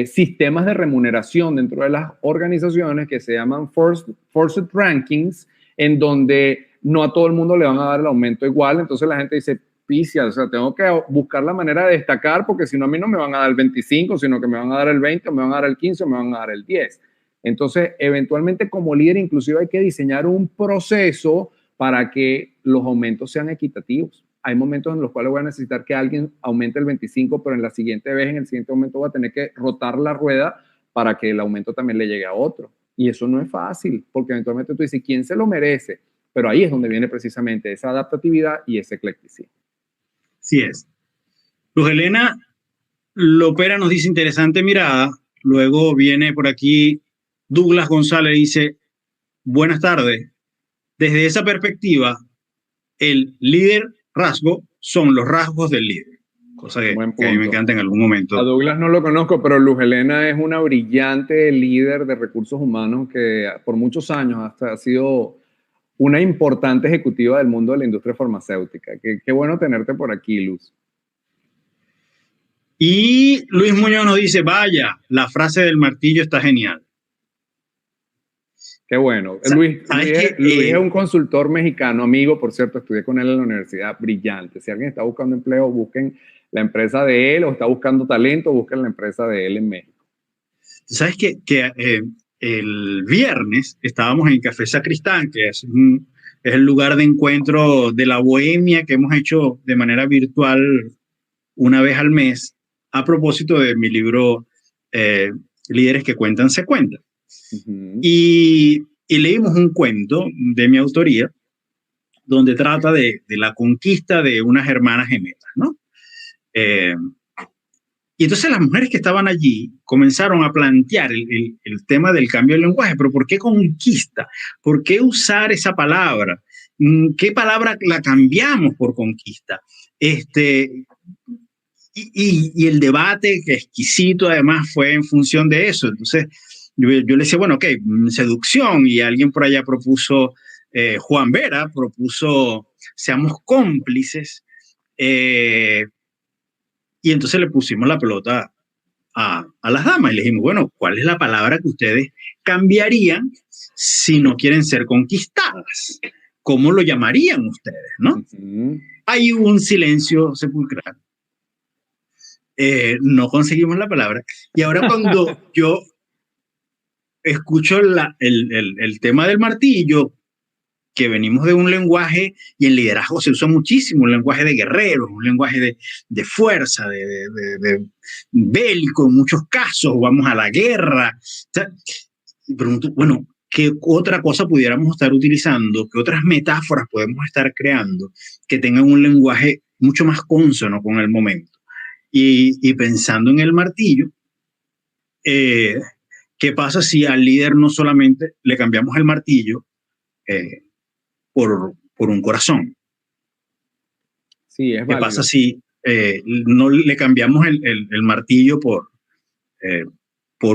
sistemas de remuneración dentro de las organizaciones que se llaman forced rankings, en donde no a todo el mundo le van a dar el aumento igual. Entonces la gente dice, picia, o sea, tengo que buscar la manera de destacar porque si no a mí no me van a dar el 25, sino que me van a dar el 20, me van a dar el 15, me van a dar el 10. Entonces, eventualmente como líder inclusive hay que diseñar un proceso para que los aumentos sean equitativos. Hay momentos en los cuales voy a necesitar que alguien aumente el 25, pero en la siguiente vez, en el siguiente momento voy a tener que rotar la rueda para que el aumento también le llegue a otro. Y eso no es fácil, porque eventualmente tú dices, ¿quién se lo merece? Pero ahí es donde viene precisamente esa adaptatividad y ese eclecticismo. Así es. Luz Helena Lopera nos dice interesante mirada. Luego viene por aquí Douglas González, dice, buenas tardes. Desde esa perspectiva, el líder rasgo son los rasgos del líder. cosa que a mí me encanta en algún momento. A Douglas no lo conozco, pero Luz Helena es una brillante líder de recursos humanos que por muchos años hasta ha sido una importante ejecutiva del mundo de la industria farmacéutica. Qué bueno tenerte por aquí, Luz. Y Luis Muñoz nos dice, vaya, la frase del martillo está genial. Qué bueno. Luis es un consultor mexicano, amigo, por cierto, estudié con él en la universidad, brillante. Si alguien está buscando empleo, busquen la empresa de él, o está buscando talento, busquen la empresa de él en México. ¿Sabes que el viernes estábamos en Café Sacristán, que es el lugar de encuentro de la bohemia que hemos hecho de manera virtual una vez al mes, a propósito de mi libro Líderes que cuentan, se cuentan? Uh-huh. Y leímos un cuento de mi autoría donde trata de la conquista de unas hermanas gemelas, ¿no? Y entonces las mujeres que estaban allí comenzaron a plantear el tema del cambio del lenguaje, pero ¿por qué conquista? ¿Por qué usar esa palabra? ¿Qué palabra la cambiamos por conquista? Y el debate exquisito además fue en función de eso. Entonces yo le decía, bueno, ok, seducción, y alguien por allá propuso, Juan Vera propuso seamos cómplices, y entonces le pusimos la pelota a las damas y le dijimos, bueno, ¿cuál es la palabra que ustedes cambiarían si no quieren ser conquistadas? ¿Cómo lo llamarían ustedes, no? Uh-huh. Hay un silencio sepulcral. No conseguimos la palabra. Y ahora cuando yo escucho el tema del martillo, que venimos de un lenguaje, y en liderazgo se usa muchísimo, un lenguaje de guerreros, un lenguaje de fuerza, de bélico en muchos casos, vamos a la guerra. O sea, pregunto, bueno, ¿qué otra cosa pudiéramos estar utilizando? ¿Qué otras metáforas podemos estar creando que tengan un lenguaje mucho más cónsono con el momento? Y pensando en el martillo, ¿qué pasa si al líder no solamente le cambiamos el martillo por un corazón? Sí, es válido. ¿Qué pasa si no le cambiamos el martillo por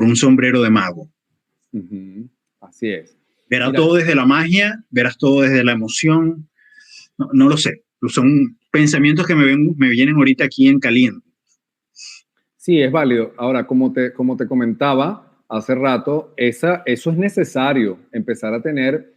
un sombrero de mago? Uh-huh. Así es. Verás todo desde la magia, verás todo desde la emoción. No lo sé. Son pensamientos que me vienen ahorita aquí en caliente. Sí, es válido. Ahora, como te comentaba hace rato, eso es necesario, empezar a tener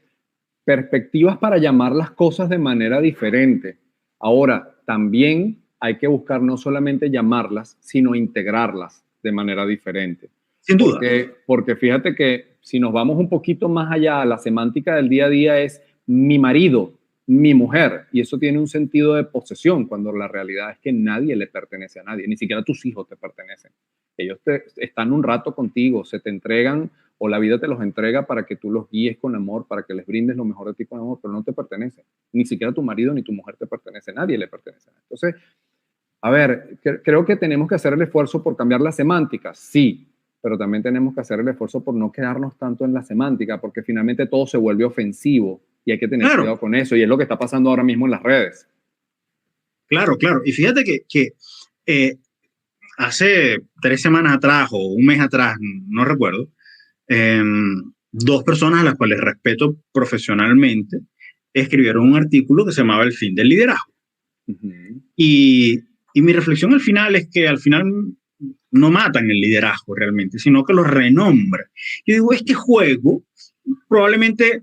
perspectivas para llamar las cosas de manera diferente. Ahora, también hay que buscar no solamente llamarlas, sino integrarlas de manera diferente. Sin duda. Porque fíjate que si nos vamos un poquito más allá, la semántica del día a día es mi marido, mi mujer, y eso tiene un sentido de posesión, cuando la realidad es que nadie le pertenece a nadie, ni siquiera tus hijos te pertenecen. Ellos están un rato contigo, se te entregan, o la vida te los entrega para que tú los guíes con amor, para que les brindes lo mejor de ti con amor, pero no te pertenecen. Ni siquiera tu marido ni tu mujer te pertenece, nadie le pertenece. Entonces, a ver, creo que tenemos que hacer el esfuerzo por cambiar la semántica, sí, pero también tenemos que hacer el esfuerzo por no quedarnos tanto en la semántica, porque finalmente todo se vuelve ofensivo y hay que tener cuidado con eso, y es lo que está pasando ahora mismo en las redes. Claro. Y fíjate que hace 3 semanas atrás o un mes atrás, no recuerdo, 2 personas a las cuales respeto profesionalmente escribieron un artículo que se llamaba El fin del liderazgo. Uh-huh. Y mi reflexión al final es que al final no matan el liderazgo realmente, sino que lo renombran. Yo digo, este juego probablemente,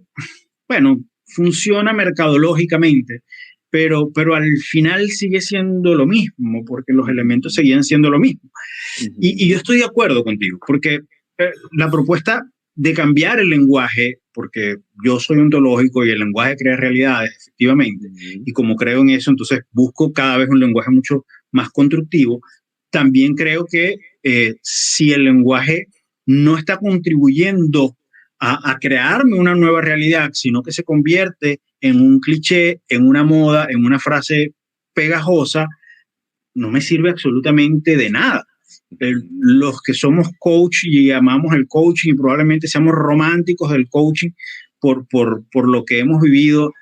bueno, funciona mercadológicamente, pero al final sigue siendo lo mismo, porque los elementos seguían siendo lo mismo. Uh-huh. Y yo estoy de acuerdo contigo, porque la propuesta de cambiar el lenguaje, porque yo soy ontológico y el lenguaje crea realidades, efectivamente, uh-huh. Y como creo en eso, entonces busco cada vez un lenguaje mucho más constructivo. También creo que si el lenguaje no está contribuyendo a crearme una nueva realidad, sino que se convierte en un cliché, en una moda, en una frase pegajosa, no me sirve absolutamente de nada. Los que somos coach y amamos el coaching y probablemente seamos románticos del coaching por lo que hemos vivido,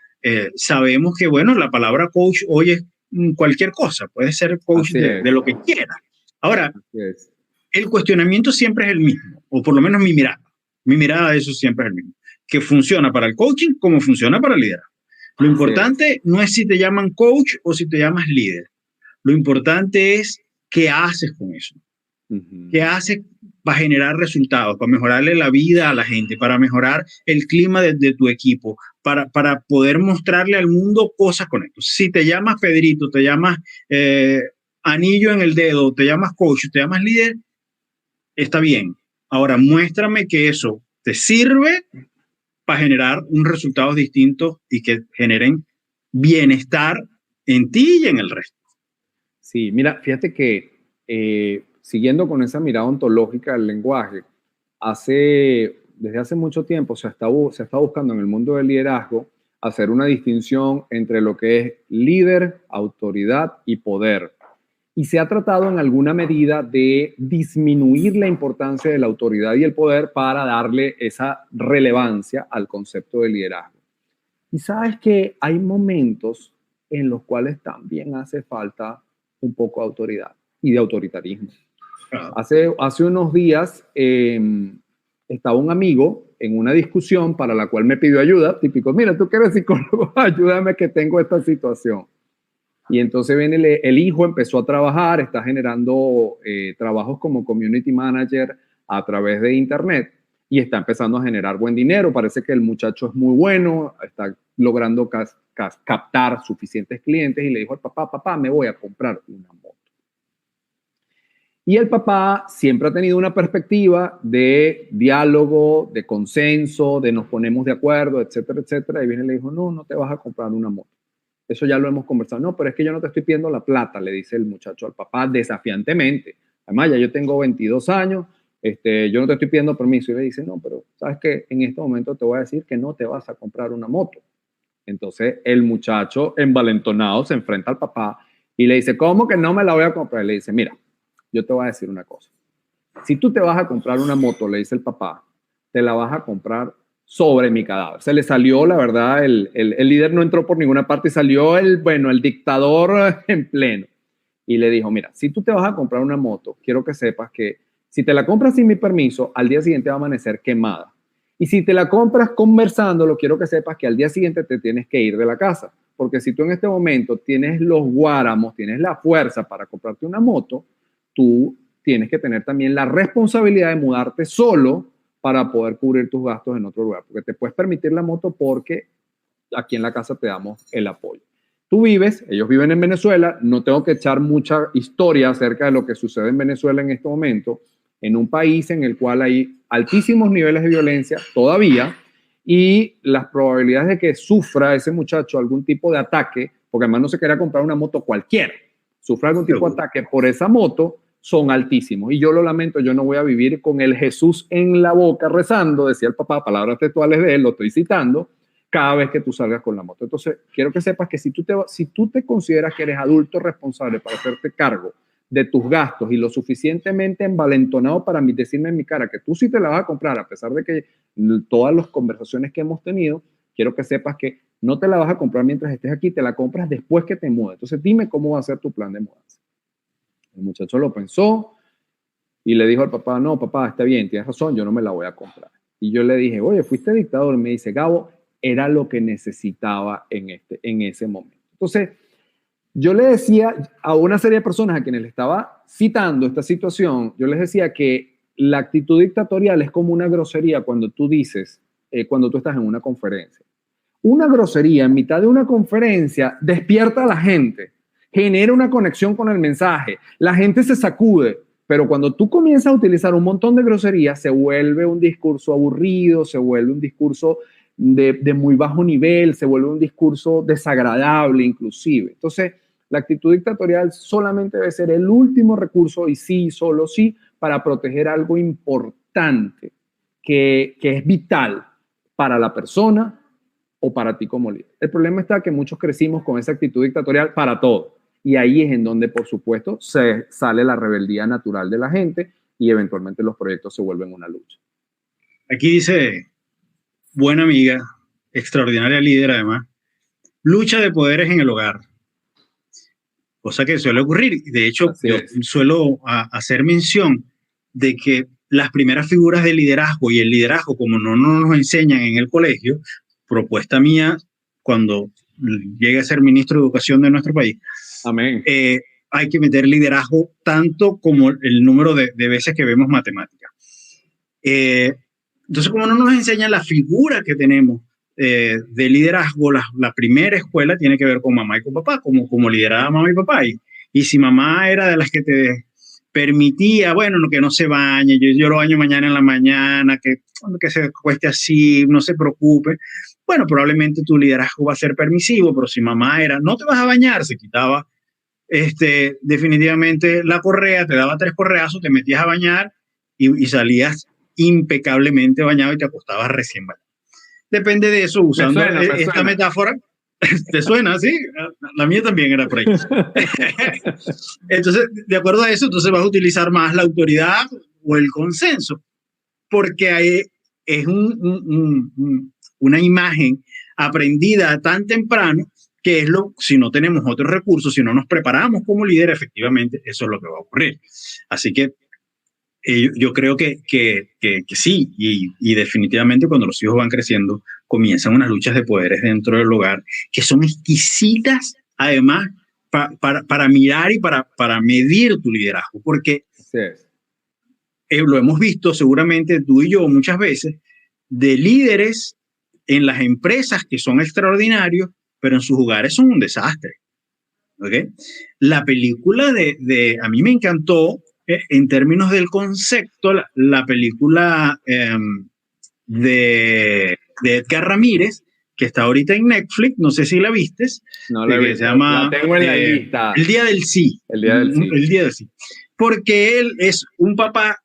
sabemos que, bueno, la palabra coach hoy es cualquier cosa, puedes ser coach de lo que quieras. Ahora, el cuestionamiento siempre es el mismo, o por lo menos mi mirada de eso siempre es el mismo, que funciona para el coaching como funciona para el liderazgo. Lo importante no es si te llaman coach o si te llamas líder. Lo importante es qué haces con eso. ¿Qué haces para generar resultados, para mejorarle la vida a la gente, para mejorar el clima de tu equipo, para poder mostrarle al mundo cosas con esto? Si te llamas Pedrito, te llamas anillo en el dedo, te llamas coach, te llamas líder, está bien. Ahora, muéstrame que eso te sirve para generar unos resultados distintos y que generen bienestar en ti y en el resto. Sí, mira, fíjate que siguiendo con esa mirada ontológica del lenguaje, desde hace mucho tiempo se está buscando en el mundo del liderazgo hacer una distinción entre lo que es líder, autoridad y poder. Y se ha tratado en alguna medida de disminuir la importancia de la autoridad y el poder para darle esa relevancia al concepto de liderazgo. Y sabes que hay momentos en los cuales también hace falta un poco de autoridad y de autoritarismo. Hace unos días estaba un amigo en una discusión para la cual me pidió ayuda, típico, mira, tú que eres psicólogo, ayúdame que tengo esta situación. Y entonces viene el hijo, empezó a trabajar, está generando trabajos como community manager a través de internet y está empezando a generar buen dinero. Parece que el muchacho es muy bueno, está logrando captar suficientes clientes y le dijo al papá, me voy a comprar una moto. Y el papá siempre ha tenido una perspectiva de diálogo, de consenso, de nos ponemos de acuerdo, etcétera, etcétera. Y viene y le dijo, no te vas a comprar una moto. Eso ya lo hemos conversado. No, pero es que yo no te estoy pidiendo la plata, le dice el muchacho al papá desafiantemente. Además, ya yo tengo 22 años, yo no te estoy pidiendo permiso. Y le dice, no, pero sabes que en este momento te voy a decir que no te vas a comprar una moto. Entonces, el muchacho envalentonado se enfrenta al papá y le dice, ¿cómo que no me la voy a comprar? Y le dice, mira, yo te voy a decir una cosa. Si tú te vas a comprar una moto, le dice el papá, te la vas a comprar sobre mi cadáver. Se le salió, la verdad, el líder no entró por ninguna parte y salió el dictador en pleno. Y le dijo, mira, si tú te vas a comprar una moto, quiero que sepas que si te la compras sin mi permiso, al día siguiente va a amanecer quemada. Y si te la compras conversándolo, quiero que sepas que al día siguiente te tienes que ir de la casa. Porque si tú en este momento tienes los guáramos, tienes la fuerza para comprarte una moto, tú tienes que tener también la responsabilidad de mudarte solo para poder cubrir tus gastos en otro lugar, porque te puedes permitir la moto porque aquí en la casa te damos el apoyo. Ellos viven en Venezuela, no tengo que echar mucha historia acerca de lo que sucede en Venezuela en este momento, en un país en el cual hay altísimos niveles de violencia todavía y las probabilidades de que sufra ese muchacho algún tipo de ataque, porque además no se quería comprar una moto cualquiera, sufra algún tipo de ataque por esa moto, son altísimos. Y yo lo lamento, yo no voy a vivir con el Jesús en la boca rezando, decía el papá, palabras textuales de él, lo estoy citando, cada vez que tú salgas con la moto. Entonces, quiero que sepas que si tú te consideras que eres adulto responsable para hacerte cargo de tus gastos y lo suficientemente envalentonado para decirme en mi cara que tú sí te la vas a comprar, a pesar de que todas las conversaciones que hemos tenido, quiero que sepas que no te la vas a comprar mientras estés aquí, te la compras después que te mudes. Entonces, dime cómo va a ser tu plan de mudanza. El muchacho lo pensó y le dijo al papá, no, papá, está bien, tienes razón, yo no me la voy a comprar. Y yo le dije, oye, fuiste dictador. Me dice, Gabo, era lo que necesitaba en ese momento. Entonces, yo le decía a una serie de personas a quienes le estaba citando esta situación, yo les decía que la actitud dictatorial es como una grosería cuando tú dices, cuando tú estás en una conferencia. Una grosería en mitad de una conferencia despierta a la gente, genera una conexión con el mensaje, la gente se sacude, pero cuando tú comienzas a utilizar un montón de groserías, se vuelve un discurso aburrido, se vuelve un discurso de muy bajo nivel, se vuelve un discurso desagradable inclusive. Entonces, la actitud dictatorial solamente debe ser el último recurso y sí, solo sí, para proteger algo importante que es vital para la persona o para ti como líder. El problema está que muchos crecimos con esa actitud dictatorial para todo. Y ahí es en donde, por supuesto, se sale la rebeldía natural de la gente y eventualmente los proyectos se vuelven una lucha. Aquí dice, buena amiga, extraordinaria líder además, lucha de poderes en el hogar. cosa que suele ocurrir. De hecho, Así yo es. suelo hacer mención de que las primeras figuras de liderazgo y el liderazgo, como no nos enseñan en el colegio, propuesta mía cuando llegue a ser ministro de Educación de nuestro país, Amén. hay que meter liderazgo tanto como el número de veces que vemos matemáticas. Entonces, como no nos enseñan la figura que tenemos de liderazgo, la primera escuela tiene que ver con mamá y con papá, como lideraba mamá y papá. Y si mamá era de las que te permitía, bueno, que no se bañe, yo lo baño mañana en la mañana, que se cueste así, no se preocupe, bueno, probablemente tu liderazgo va a ser permisivo, pero si mamá era, no te vas a bañar, se quitaba definitivamente la correa, te daba 3 correazos, te metías a bañar y salías impecablemente bañado y te acostabas recién bañado. Depende de eso, usando esta metáfora. ¿Te suena? Sí, la mía también era por ahí. Entonces, de acuerdo a eso, entonces vas a utilizar más la autoridad o el consenso, porque es una imagen aprendida tan temprano que es si no tenemos otros recursos, si no nos preparamos como líder, efectivamente, eso es lo que va a ocurrir. Así que yo creo que sí, y definitivamente cuando los hijos van creciendo, comienzan unas luchas de poderes dentro del hogar que son exquisitas, además, para mirar y para medir tu liderazgo, porque lo hemos visto seguramente tú y yo muchas veces, de líderes en las empresas que son extraordinarios, pero en sus hogares son un desastre. ¿Okay? La película a mí me encantó en términos del concepto, la película de Edgar Ramírez, que está ahorita en Netflix, no sé si la vistes, no la que se llama la tengo en la lista. El Día del Sí. El Día del Sí. El Día del Sí. Porque él es un papá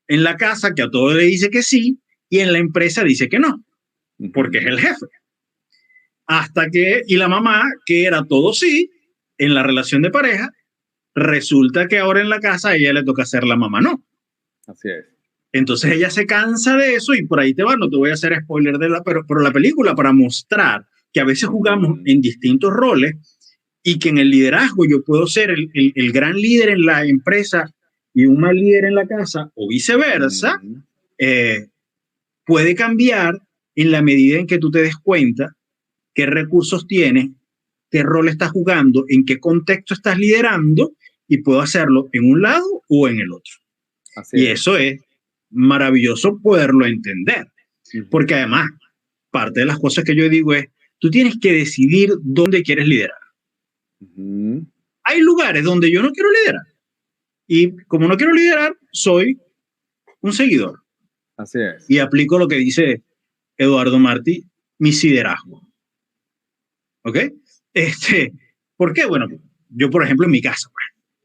en la casa que a todo le dice que sí y en la empresa dice que no, porque es el jefe. Y la mamá, que era todo sí, en la relación de pareja, resulta que ahora en la casa a ella le toca ser la mamá, no. Así es. Entonces ella se cansa de eso y por ahí te va, no te voy a hacer spoiler pero la película para mostrar que a veces jugamos en distintos roles y que en el liderazgo yo puedo ser el gran líder en la empresa y un mal líder en la casa o viceversa, puede cambiar en la medida en que tú te des cuenta qué recursos tienes, qué rol estás jugando, en qué contexto estás liderando y puedo hacerlo en un lado o en el otro. Y eso es maravilloso poderlo entender, porque además, parte de las cosas que yo digo es, tú tienes que decidir dónde quieres liderar. Hay lugares donde yo no quiero liderar y como no quiero liderar, soy un seguidor. Así es. Y aplico lo que dice Eduardo Martí, mi liderazgo. ¿Ok? ¿Por qué? Bueno, yo, por ejemplo, en mi casa,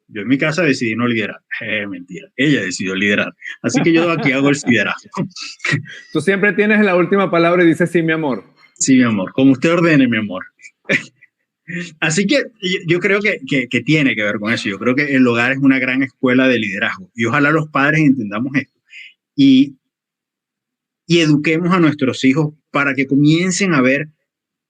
yo en mi casa decidí no liderar. Mentira, ella decidió liderar. Así que yo aquí hago el liderazgo. Tú siempre tienes la última palabra y dices sí, mi amor. Sí, mi amor, como usted ordene, mi amor. Así que yo creo que tiene que ver con eso. Yo creo que el hogar es una gran escuela de liderazgo y ojalá los padres entendamos esto y eduquemos a nuestros hijos para que comiencen a ver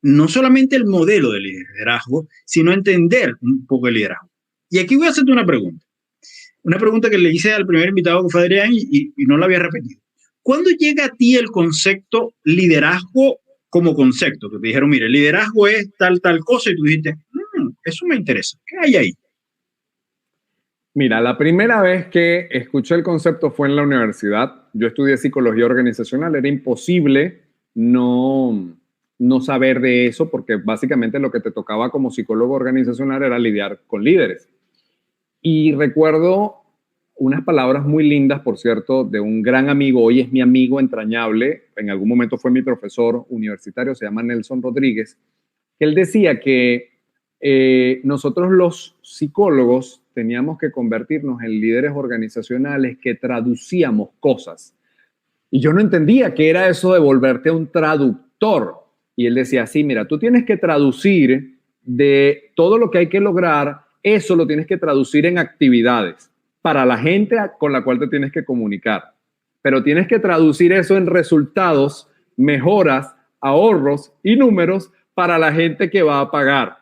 no solamente el modelo de liderazgo, sino entender un poco el liderazgo. Y aquí voy a hacerte una pregunta que le hice al primer invitado que fue Adrián y no la había repetido. ¿Cuándo llega a ti el concepto liderazgo como concepto? Que te dijeron, mire, liderazgo es tal cosa y tú dijiste, eso me interesa. ¿Qué hay ahí? Mira, la primera vez que escuché el concepto fue en la universidad. Yo estudié psicología organizacional. Era imposible no saber de eso porque básicamente lo que te tocaba como psicólogo organizacional era lidiar con líderes. Y recuerdo unas palabras muy lindas, por cierto, de un gran amigo, hoy es mi amigo entrañable, en algún momento fue mi profesor universitario, se llama Nelson Rodríguez, que él decía que nosotros los psicólogos teníamos que convertirnos en líderes organizacionales que traducíamos cosas. Y yo no entendía qué era eso de volverte un traductor. Y él decía, sí, mira, tú tienes que traducir de todo lo que hay que lograr, eso lo tienes que traducir en actividades para la gente con la cual te tienes que comunicar. Pero tienes que traducir eso en resultados, mejoras, ahorros y números para la gente que va a pagar.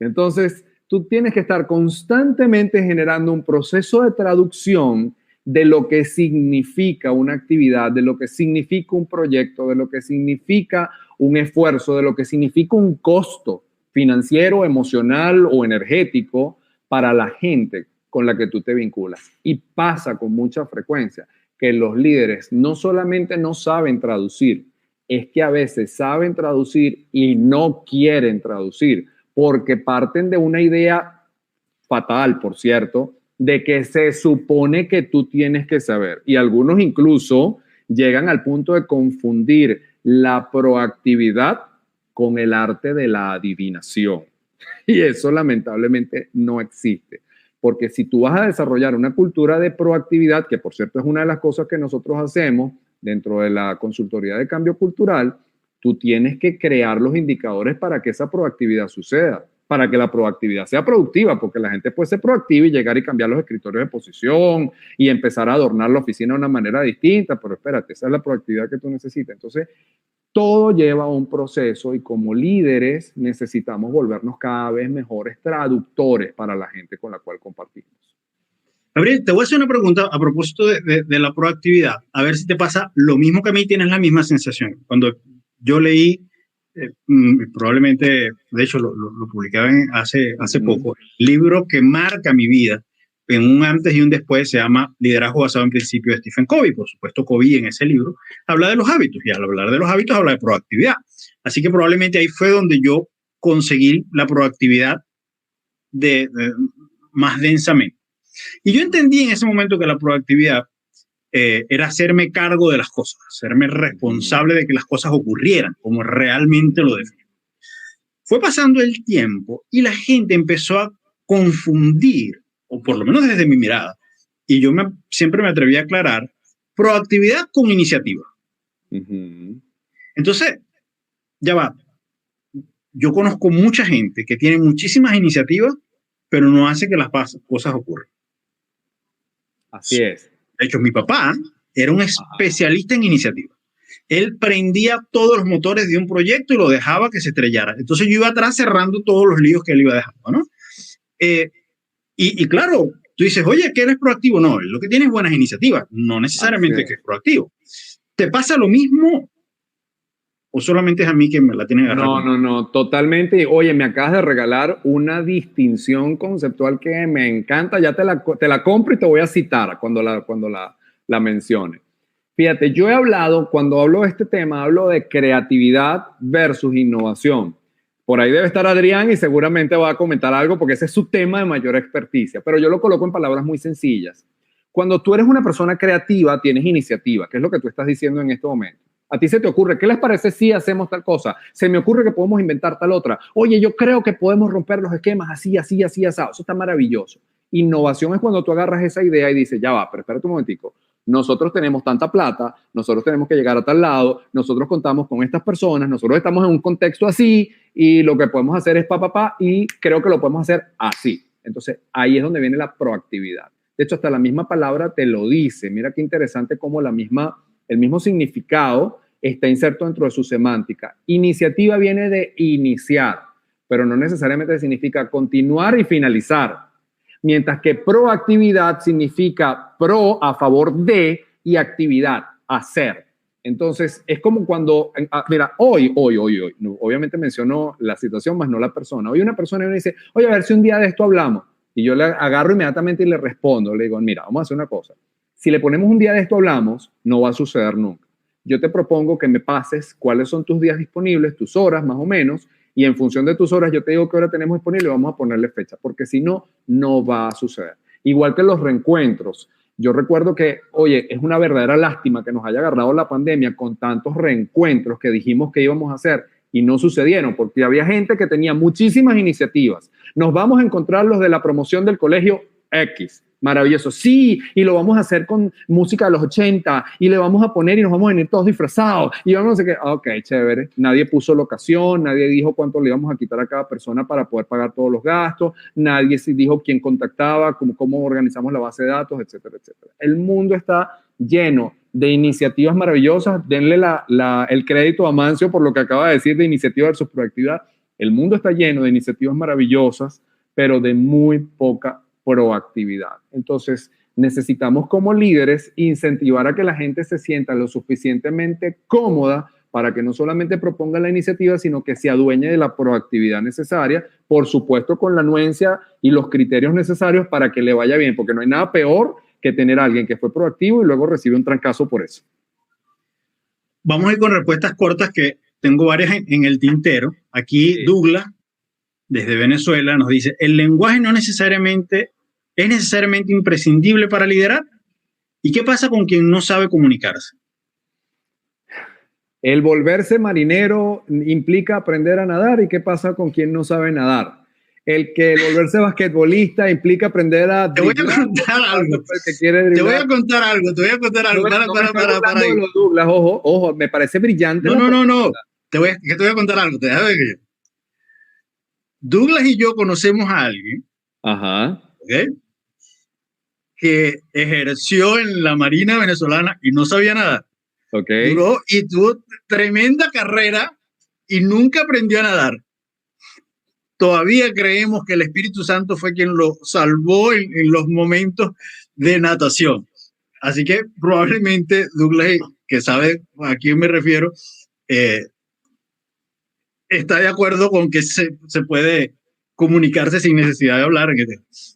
Entonces, tú tienes que estar constantemente generando un proceso de traducción de lo que significa una actividad, de lo que significa un proyecto, de lo que significa un esfuerzo, de lo que significa un costo financiero, emocional o energético para la gente con la que tú te vinculas. Y pasa con mucha frecuencia que los líderes no solamente no saben traducir, es que a veces saben traducir y no quieren traducir, porque parten de una idea fatal, por cierto, de que se supone que tú tienes que saber. Y algunos incluso llegan al punto de confundir la proactividad con el arte de la adivinación. Y eso lamentablemente no existe. Porque si tú vas a desarrollar una cultura de proactividad, que por cierto es una de las cosas que nosotros hacemos dentro de la consultoría de cambio cultural, tú tienes que crear los indicadores para que esa proactividad suceda, para que la proactividad sea productiva, porque la gente puede ser proactiva y llegar y cambiar los escritorios de posición y empezar a adornar la oficina de una manera distinta, pero espérate, esa es la proactividad que tú necesitas. Entonces, todo lleva un proceso y como líderes necesitamos volvernos cada vez mejores traductores para la gente con la cual compartimos. Gabriel, te voy a hacer una pregunta a propósito de la proactividad, a ver si te pasa lo mismo que a mí, tienes la misma sensación. Cuando yo leí, probablemente, de hecho lo publiqué hace poco, el libro que marca mi vida en un antes y un después se llama Liderazgo basado en principios de Stephen Covey. Por supuesto, Covey en ese libro habla de los hábitos y al hablar de los hábitos habla de proactividad. Así que probablemente ahí fue donde yo conseguí la proactividad más densamente. Y yo entendí en ese momento que la proactividad era hacerme cargo de las cosas, hacerme responsable de que las cosas ocurrieran como realmente lo defino. Fue pasando el tiempo y la gente empezó a confundir, o por lo menos desde mi mirada, y yo siempre me atreví a aclarar, proactividad con iniciativa. Entonces, ya va, yo conozco mucha gente que tiene muchísimas iniciativas, pero no hace que las cosas ocurran. Así es. De hecho, mi papá era un especialista en iniciativa. Él prendía todos los motores de un proyecto y lo dejaba que se estrellara. Entonces yo iba atrás cerrando todos los líos que él iba dejando, ¿no? Y claro, tú dices, oye, ¿que eres proactivo? No, lo que tienes es buenas iniciativas. No necesariamente que es proactivo. ¿Te pasa lo mismo o solamente es a mí que me la tiene agarrada? No, totalmente. Oye, me acabas de regalar una distinción conceptual que me encanta. Ya te la compro y te voy a citar cuando la mencione. Fíjate, yo he hablado, cuando hablo de este tema, hablo de creatividad versus innovación. Por ahí debe estar Adrián y seguramente va a comentar algo porque ese es su tema de mayor experticia, pero yo lo coloco en palabras muy sencillas. Cuando tú eres una persona creativa, tienes iniciativa, que es lo que tú estás diciendo en este momento. A ti se te ocurre, ¿qué les parece si hacemos tal cosa? Se me ocurre que podemos inventar tal otra. Oye, yo creo que podemos romper los esquemas así, asado. Eso está maravilloso. Innovación es cuando tú agarras esa idea y dices, ya va, pero espérate un momentico. Nosotros tenemos tanta plata, nosotros tenemos que llegar a tal lado, nosotros contamos con estas personas, nosotros estamos en un contexto así y lo que podemos hacer es y creo que lo podemos hacer así. Entonces, ahí es donde viene la proactividad. De hecho, hasta la misma palabra te lo dice. Mira qué interesante cómo el mismo significado está inserto dentro de su semántica. Iniciativa viene de iniciar, pero no necesariamente significa continuar y finalizar. Mientras que proactividad significa pro, a favor de, y actividad, hacer. Entonces, es como cuando, mira, hoy, obviamente menciono la situación, más no la persona. Hoy una persona me dice, oye, a ver si un día de esto hablamos. Y yo le agarro inmediatamente y le respondo, le digo, mira, vamos a hacer una cosa. Si le ponemos un día de esto hablamos, no va a suceder nunca. Yo te propongo que me pases cuáles son tus días disponibles, tus horas más o menos, y en función de tus horas yo te digo qué hora tenemos disponible y vamos a ponerle fecha, porque si no, no va a suceder. Igual que los reencuentros. Yo recuerdo que, oye, es una verdadera lástima que nos haya agarrado la pandemia con tantos reencuentros que dijimos que íbamos a hacer y no sucedieron, porque había gente que tenía muchísimas iniciativas. Nos vamos a encontrar los de la promoción del colegio X. Maravilloso, sí, y lo vamos a hacer con música de los 80 y le vamos a poner y nos vamos a venir todos disfrazados y vamos a hacer que, ok, chévere, nadie puso locación, nadie dijo cuánto le íbamos a quitar a cada persona para poder pagar todos los gastos, nadie dijo quién contactaba, cómo organizamos la base de datos, etcétera, etcétera. El mundo está lleno de iniciativas maravillosas, denle el crédito a Mancio por lo que acaba de decir de iniciativa versus proactividad. El mundo está lleno de iniciativas maravillosas, pero de muy poca proactividad. Entonces, necesitamos como líderes incentivar a que la gente se sienta lo suficientemente cómoda para que no solamente proponga la iniciativa, sino que se adueñe de la proactividad necesaria, por supuesto con la anuencia y los criterios necesarios para que le vaya bien, porque no hay nada peor que tener a alguien que fue proactivo y luego recibe un trancazo por eso. Vamos a ir con respuestas cortas que tengo varias en el tintero. Aquí sí. Douglas, desde Venezuela, nos dice, ¿el lenguaje no necesariamente es necesariamente imprescindible para liderar? ¿Y qué pasa con quien no sabe comunicarse? El volverse marinero implica aprender a nadar. ¿Y qué pasa con quien no sabe nadar? El volverse basquetbolista implica aprender a... Te voy a contar algo. Te voy a contar algo. Para. Douglas, ojo, me parece brillante. No. Te voy a contar algo. Douglas y yo conocemos a alguien. Ajá. ¿Okay? Que ejerció en la Marina venezolana y no sabía nadar. Okay. Duró y tuvo tremenda carrera y nunca aprendió a nadar. Todavía creemos que el Espíritu Santo fue quien lo salvó en los momentos de natación. Así que probablemente Douglas, que sabe a quién me refiero, está de acuerdo con que se puede comunicarse sin necesidad de hablar.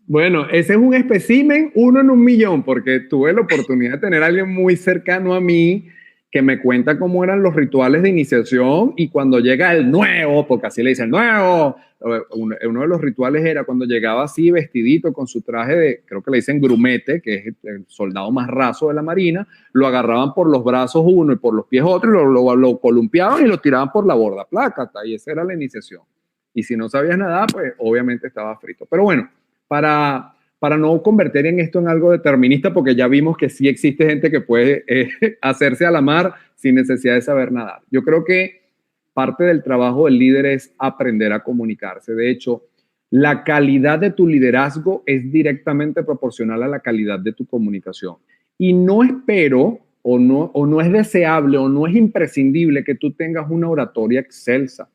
Bueno, ese es un espécimen 1 en 1.000.000, porque tuve la oportunidad de tener a alguien muy cercano a mí que me cuenta cómo eran los rituales de iniciación y cuando llega el nuevo, porque así le dicen nuevo, uno de los rituales era cuando llegaba así vestidito con su traje de, creo que le dicen grumete, que es el soldado más raso de la Marina, lo agarraban por los brazos uno y por los pies otro y lo columpiaban y lo tiraban por la borda, plácata, y esa era la iniciación. Y si no sabías nada, pues obviamente estaba frito. Pero bueno, para no convertir en esto en algo determinista, porque ya vimos que sí existe gente que puede hacerse a la mar sin necesidad de saber nadar. Yo creo que parte del trabajo del líder es aprender a comunicarse. De hecho, la calidad de tu liderazgo es directamente proporcional a la calidad de tu comunicación. Y no espero, o no es deseable, o no es imprescindible que tú tengas una oratoria excelsa.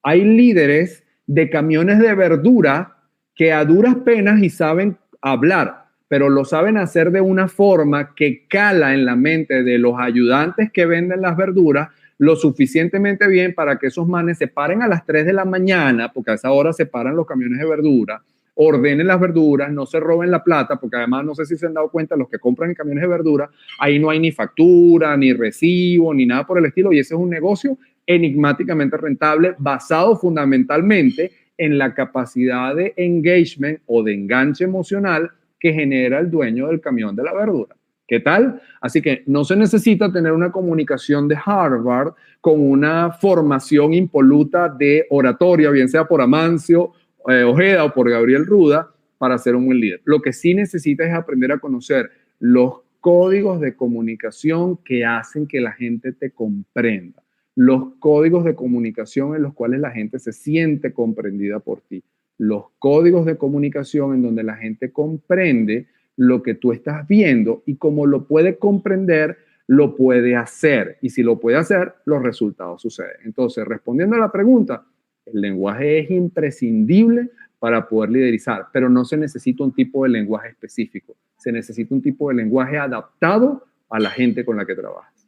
Hay líderes de camiones de verdura que a duras penas y saben hablar, pero lo saben hacer de una forma que cala en la mente de los ayudantes que venden las verduras lo suficientemente bien para que esos manes se paren a las 3 de la mañana, porque a esa hora se paran los camiones de verdura, ordenen las verduras, no se roben la plata, porque además no sé si se han dado cuenta, los que compran en camiones de verdura, ahí no hay ni factura, ni recibo, ni nada por el estilo, y ese es un negocio enigmáticamente rentable, basado fundamentalmente en la capacidad de engagement o de enganche emocional que genera el dueño del camión de la verdura. ¿Qué tal? Así que no se necesita tener una comunicación de Harvard con una formación impoluta de oratoria, bien sea por Amancio Ojeda o por Gabriel Ruda, para ser un buen líder. Lo que sí necesitas es aprender a conocer los códigos de comunicación que hacen que la gente te comprenda. Los códigos de comunicación en los cuales la gente se siente comprendida por ti. Los códigos de comunicación en donde la gente comprende lo que tú estás viendo y como lo puede comprender, lo puede hacer. Y si lo puede hacer, los resultados suceden. Entonces, respondiendo a la pregunta, el lenguaje es imprescindible para poder liderizar, pero no se necesita un tipo de lenguaje específico. Se necesita un tipo de lenguaje adaptado a la gente con la que trabajas.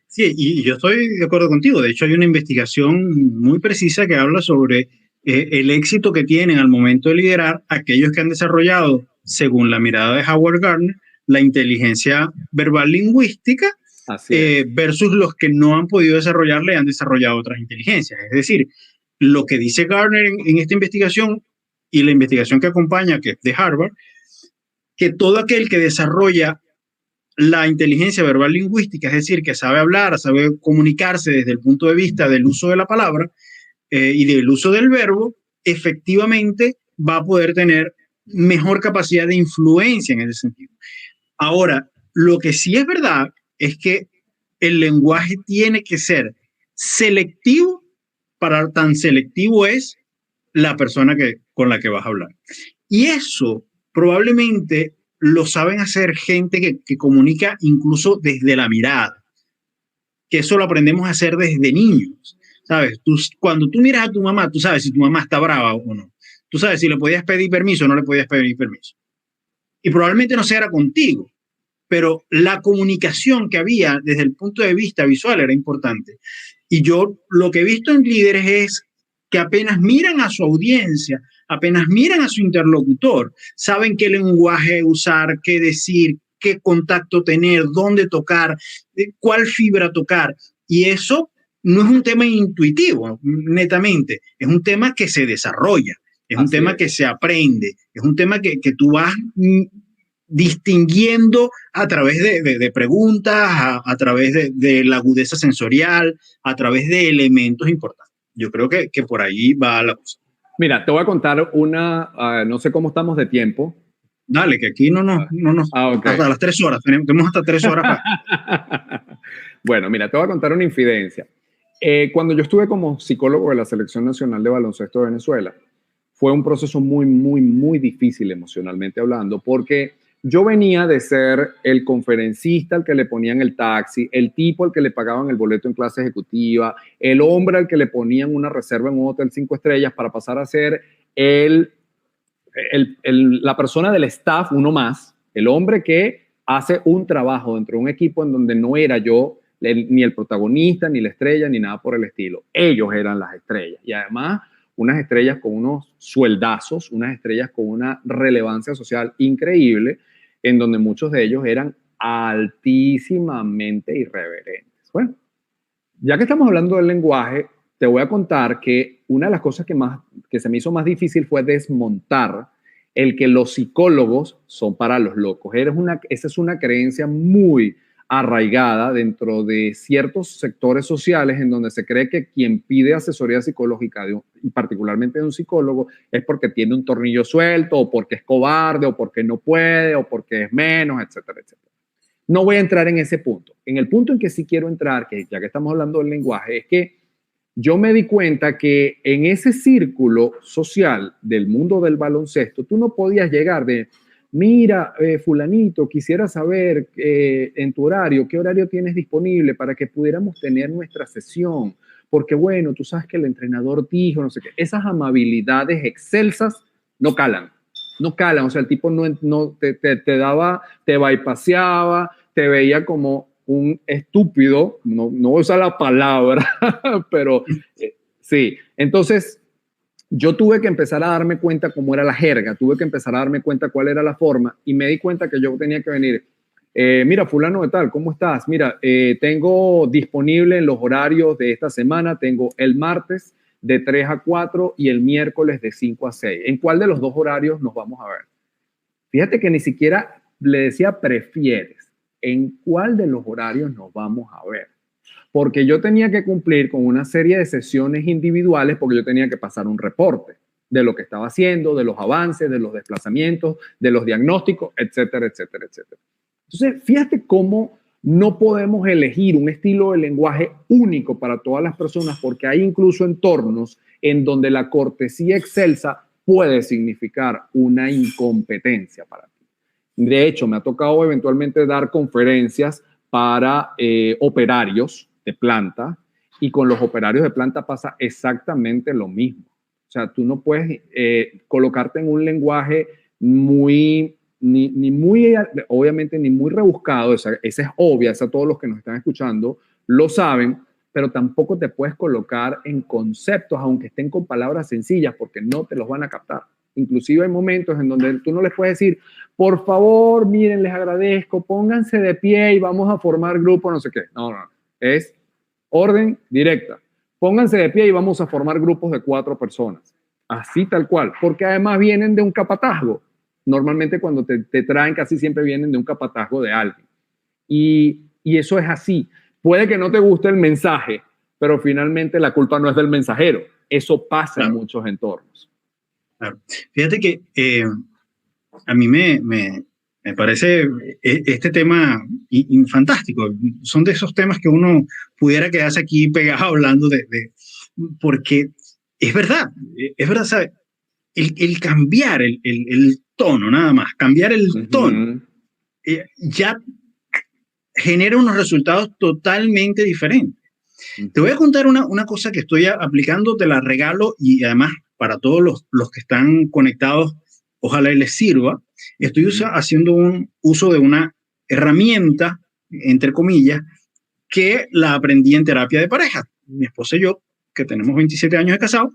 Sí, y yo estoy de acuerdo contigo. De hecho, hay una investigación muy precisa que habla sobre el éxito que tienen al momento de liderar aquellos que han desarrollado, según la mirada de Howard Gardner, la inteligencia verbal lingüística versus los que no han podido desarrollarla y han desarrollado otras inteligencias. Es decir, lo que dice Gardner en esta investigación y la investigación que acompaña, que es de Harvard, que todo aquel que desarrolla la inteligencia verbal lingüística, es decir, que sabe hablar, sabe comunicarse desde el punto de vista del uso de la palabra y del uso del verbo, efectivamente va a poder tener mejor capacidad de influencia en ese sentido. Ahora, lo que sí es verdad es que el lenguaje tiene que ser selectivo, para tan selectivo es la persona con la que vas a hablar. Y eso probablemente lo saben hacer gente que comunica incluso desde la mirada, que eso lo aprendemos a hacer desde niños, ¿sabes? Cuando tú miras a tu mamá, tú sabes si tu mamá está brava o no. Tú sabes, si le podías pedir permiso o no le podías pedir permiso. Y probablemente no sea contigo, pero la comunicación que había desde el punto de vista visual era importante. Y yo lo que he visto en líderes es que apenas miran a su audiencia, apenas miran a su interlocutor, saben qué lenguaje usar, qué decir, qué contacto tener, dónde tocar, cuál fibra tocar. Y eso no es un tema intuitivo, netamente, es un tema que se desarrolla, es un tema que se aprende, es un tema que tú vas distinguiendo a través de preguntas, a través de la agudeza sensorial, a través de elementos importantes. Yo creo que por ahí va la cosa. Mira, te voy a contar no sé cómo estamos de tiempo. Dale, que aquí no nos okay. Hasta las 3 horas, tenemos hasta 3 horas para... Bueno, mira, te voy a contar una infidencia. Cuando yo estuve como psicólogo de la Selección Nacional de Baloncesto de Venezuela, fue un proceso muy, muy, muy difícil emocionalmente hablando, porque yo venía de ser el conferencista al que le ponían el taxi, el tipo al que le pagaban el boleto en clase ejecutiva, el hombre al que le ponían una reserva en un hotel 5 estrellas para pasar a ser la persona del staff, uno más, el hombre que hace un trabajo dentro de un equipo en donde no era yo ni el protagonista, ni la estrella, ni nada por el estilo. Ellos eran las estrellas. Y además, unas estrellas con unos sueldazos, unas estrellas con una relevancia social increíble, en donde muchos de ellos eran altísimamente irreverentes. Bueno, ya que estamos hablando del lenguaje, te voy a contar que una de las cosas que se me hizo más difícil fue desmontar el que los psicólogos son para los locos. Esa es una creencia muy arraigada dentro de ciertos sectores sociales en donde se cree que quien pide asesoría psicológica, y particularmente de un psicólogo, es porque tiene un tornillo suelto, o porque es cobarde, o porque no puede, o porque es menos, etcétera, etcétera. No voy a entrar en ese punto. En el punto en que sí quiero entrar, que ya que estamos hablando del lenguaje, es que yo me di cuenta que en ese círculo social del mundo del baloncesto, tú no podías llegar de... Mira, fulanito, quisiera saber en tu horario, qué horario tienes disponible para que pudiéramos tener nuestra sesión. Porque bueno, tú sabes que el entrenador dijo, no sé qué. Esas amabilidades excelsas no calan. No calan. O sea, el tipo no te daba, te bypaseaba, te veía como un estúpido. No usa la palabra, pero sí. Entonces, yo tuve que empezar a darme cuenta cómo era la jerga, tuve que empezar a darme cuenta cuál era la forma y me di cuenta que yo tenía que venir. Mira, fulano de tal, ¿cómo estás? Mira, tengo disponible en los horarios de esta semana, tengo el martes de 3 a 4 y el miércoles de 5 a 6. ¿En cuál de los dos horarios nos vamos a ver? Fíjate que ni siquiera le decía prefieres. ¿En cuál de los horarios nos vamos a ver? Porque yo tenía que cumplir con una serie de sesiones individuales porque yo tenía que pasar un reporte de lo que estaba haciendo, de los avances, de los desplazamientos, de los diagnósticos, etcétera, etcétera, etcétera. Entonces, fíjate cómo no podemos elegir un estilo de lenguaje único para todas las personas porque hay incluso entornos en donde la cortesía excelsa puede significar una incompetencia para ti. De hecho, me ha tocado eventualmente dar conferencias para operarios de planta y con los operarios de planta pasa exactamente lo mismo. O sea, tú no puedes colocarte en un lenguaje muy, obviamente ni muy rebuscado, esa es obvia, esa todos los que nos están escuchando lo saben, pero tampoco te puedes colocar en conceptos, aunque estén con palabras sencillas, porque no te los van a captar. Inclusive hay momentos en donde tú no les puedes decir, por favor, miren, les agradezco, pónganse de pie y vamos a formar grupo, no sé qué. No. Es orden directa. Pónganse de pie y vamos a formar grupos de 4 personas. Así tal cual. Porque además vienen de un capatazgo. Normalmente cuando te traen casi siempre vienen de un capatazgo de alguien. Y eso es así. Puede que no te guste el mensaje, pero finalmente la culpa no es del mensajero. Eso pasa en muchos entornos. Claro. Fíjate que a mí me parece este tema fantástico. Son de esos temas que uno pudiera quedarse aquí pegado hablando porque es verdad, ¿sabes? El cambiar el tono, nada más, cambiar el tono, ya genera unos resultados totalmente diferentes. Te voy a contar una cosa que estoy aplicando, te la regalo y además para todos los que están conectados, ojalá les sirva. Estoy haciendo un uso de una herramienta, entre comillas, que la aprendí en terapia de pareja. Mi esposa y yo, que tenemos 27 años de casados,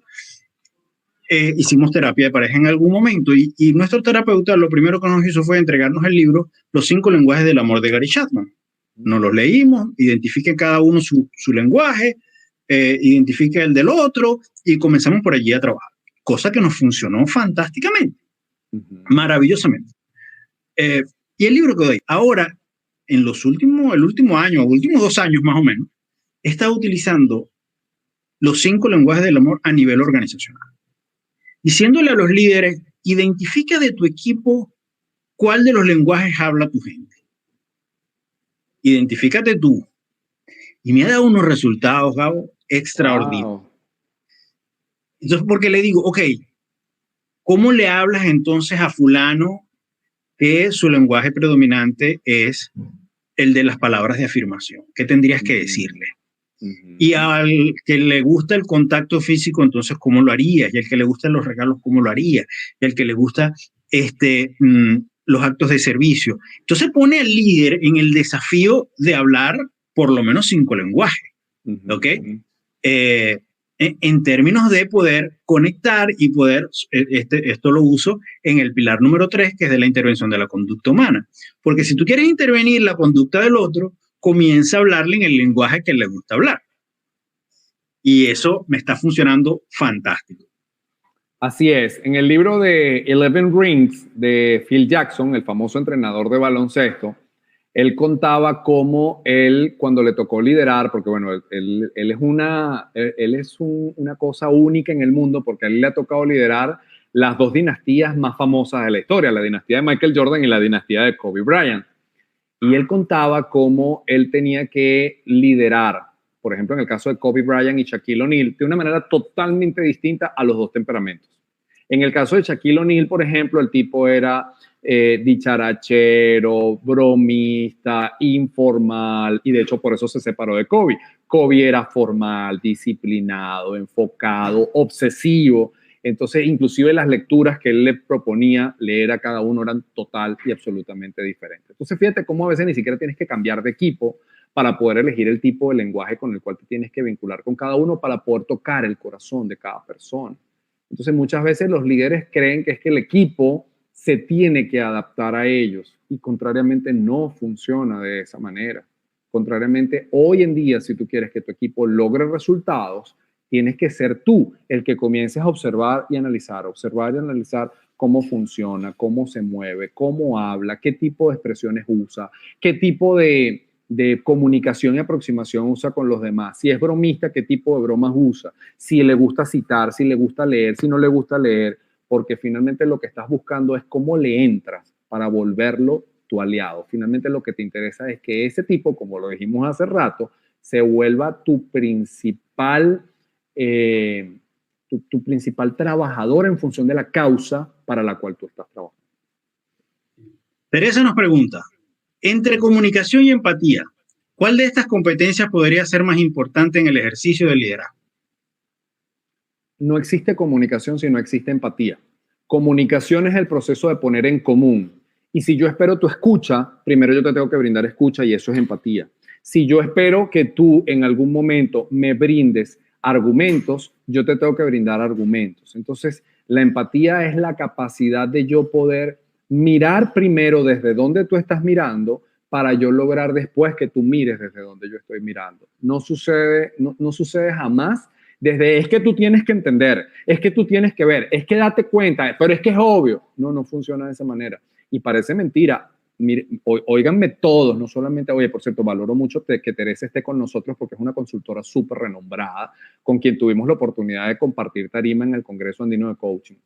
hicimos terapia de pareja en algún momento y nuestro terapeuta lo primero que nos hizo fue entregarnos el libro Los 5 lenguajes del amor de Gary Chapman. Nos lo leímos, identifique cada uno su lenguaje, identifique el del otro y comenzamos por allí a trabajar, cosa que nos funcionó fantásticamente, maravillosamente. Y el libro que doy ahora, en el último año, últimos 2 años más o menos, he estado utilizando los 5 lenguajes del amor a nivel organizacional, diciéndole a los líderes, identifica de tu equipo cuál de los lenguajes habla tu gente. Identifícate tú. Y me ha dado unos resultados, Gabo, extraordinarios. Wow. Entonces, porque le digo, ok, ¿cómo le hablas entonces a fulano que su lenguaje predominante es el de las palabras de afirmación? ¿Qué tendrías que decirle? Y al que le gusta el contacto físico, entonces, ¿cómo lo harías? Y al que le gustan los regalos, ¿cómo lo harías? Y al que le gusta los actos de servicio. Entonces pone al líder en el desafío de hablar por lo menos 5 lenguajes, ¿ok? En términos de poder conectar y poder, esto lo uso en el pilar número 3, que es de la intervención de la conducta humana. Porque si tú quieres intervenir la conducta del otro, comienza a hablarle en el lenguaje que le gusta hablar. Y eso me está funcionando fantástico. Así es. En el libro de 11 Rings de Phil Jackson, el famoso entrenador de baloncesto, él contaba cómo él, cuando le tocó liderar, porque bueno, él es una cosa única en el mundo, porque a él le ha tocado liderar las 2 dinastías más famosas de la historia, la dinastía de Michael Jordan y la dinastía de Kobe Bryant. Y él contaba cómo él tenía que liderar, por ejemplo, en el caso de Kobe Bryant y Shaquille O'Neal, de una manera totalmente distinta a los 2 temperamentos. En el caso de Shaquille O'Neal, por ejemplo, el tipo era dicharachero, bromista, informal, y de hecho por eso se separó de Kobe. Kobe era formal, disciplinado, enfocado, obsesivo. Entonces, inclusive las lecturas que él le proponía leer a cada uno eran total y absolutamente diferentes. Entonces, fíjate cómo a veces ni siquiera tienes que cambiar de equipo para poder elegir el tipo de lenguaje con el cual te tienes que vincular con cada uno para poder tocar el corazón de cada persona. Entonces, muchas veces los líderes creen que es que el equipo se tiene que adaptar a ellos y contrariamente no funciona de esa manera. Contrariamente, hoy en día, si tú quieres que tu equipo logre resultados, tienes que ser tú el que comiences a observar y analizar cómo funciona, cómo se mueve, cómo habla, qué tipo de expresiones usa, qué tipo de comunicación y aproximación usa con los demás. Si es bromista, qué tipo de bromas usa, si le gusta citar, si le gusta leer, si no le gusta leer, porque finalmente lo que estás buscando es cómo le entras para volverlo tu aliado. Finalmente lo que te interesa es que ese tipo, como lo dijimos hace rato, se vuelva tu principal trabajador en función de la causa para la cual tú estás trabajando. Teresa nos pregunta, entre comunicación y empatía, ¿cuál de estas competencias podría ser más importante en el ejercicio del liderazgo? No existe comunicación si no existe empatía. Comunicación es el proceso de poner en común. Y si yo espero tu escucha, primero yo te tengo que brindar escucha y eso es empatía. Si yo espero que tú en algún momento me brindes argumentos, yo te tengo que brindar argumentos. Entonces, la empatía es la capacidad de yo poder mirar primero desde donde tú estás mirando para yo lograr después que tú mires desde donde yo estoy mirando. No sucede jamás desde es que tú tienes que entender, es que tú tienes que ver, es que date cuenta, pero es que es obvio. No funciona de esa manera. Y parece mentira. Mire, óiganme todos, no solamente, oye, por cierto, valoro mucho que Teresa esté con nosotros porque es una consultora súper renombrada con quien tuvimos la oportunidad de compartir tarima en el Congreso Andino de Coaching.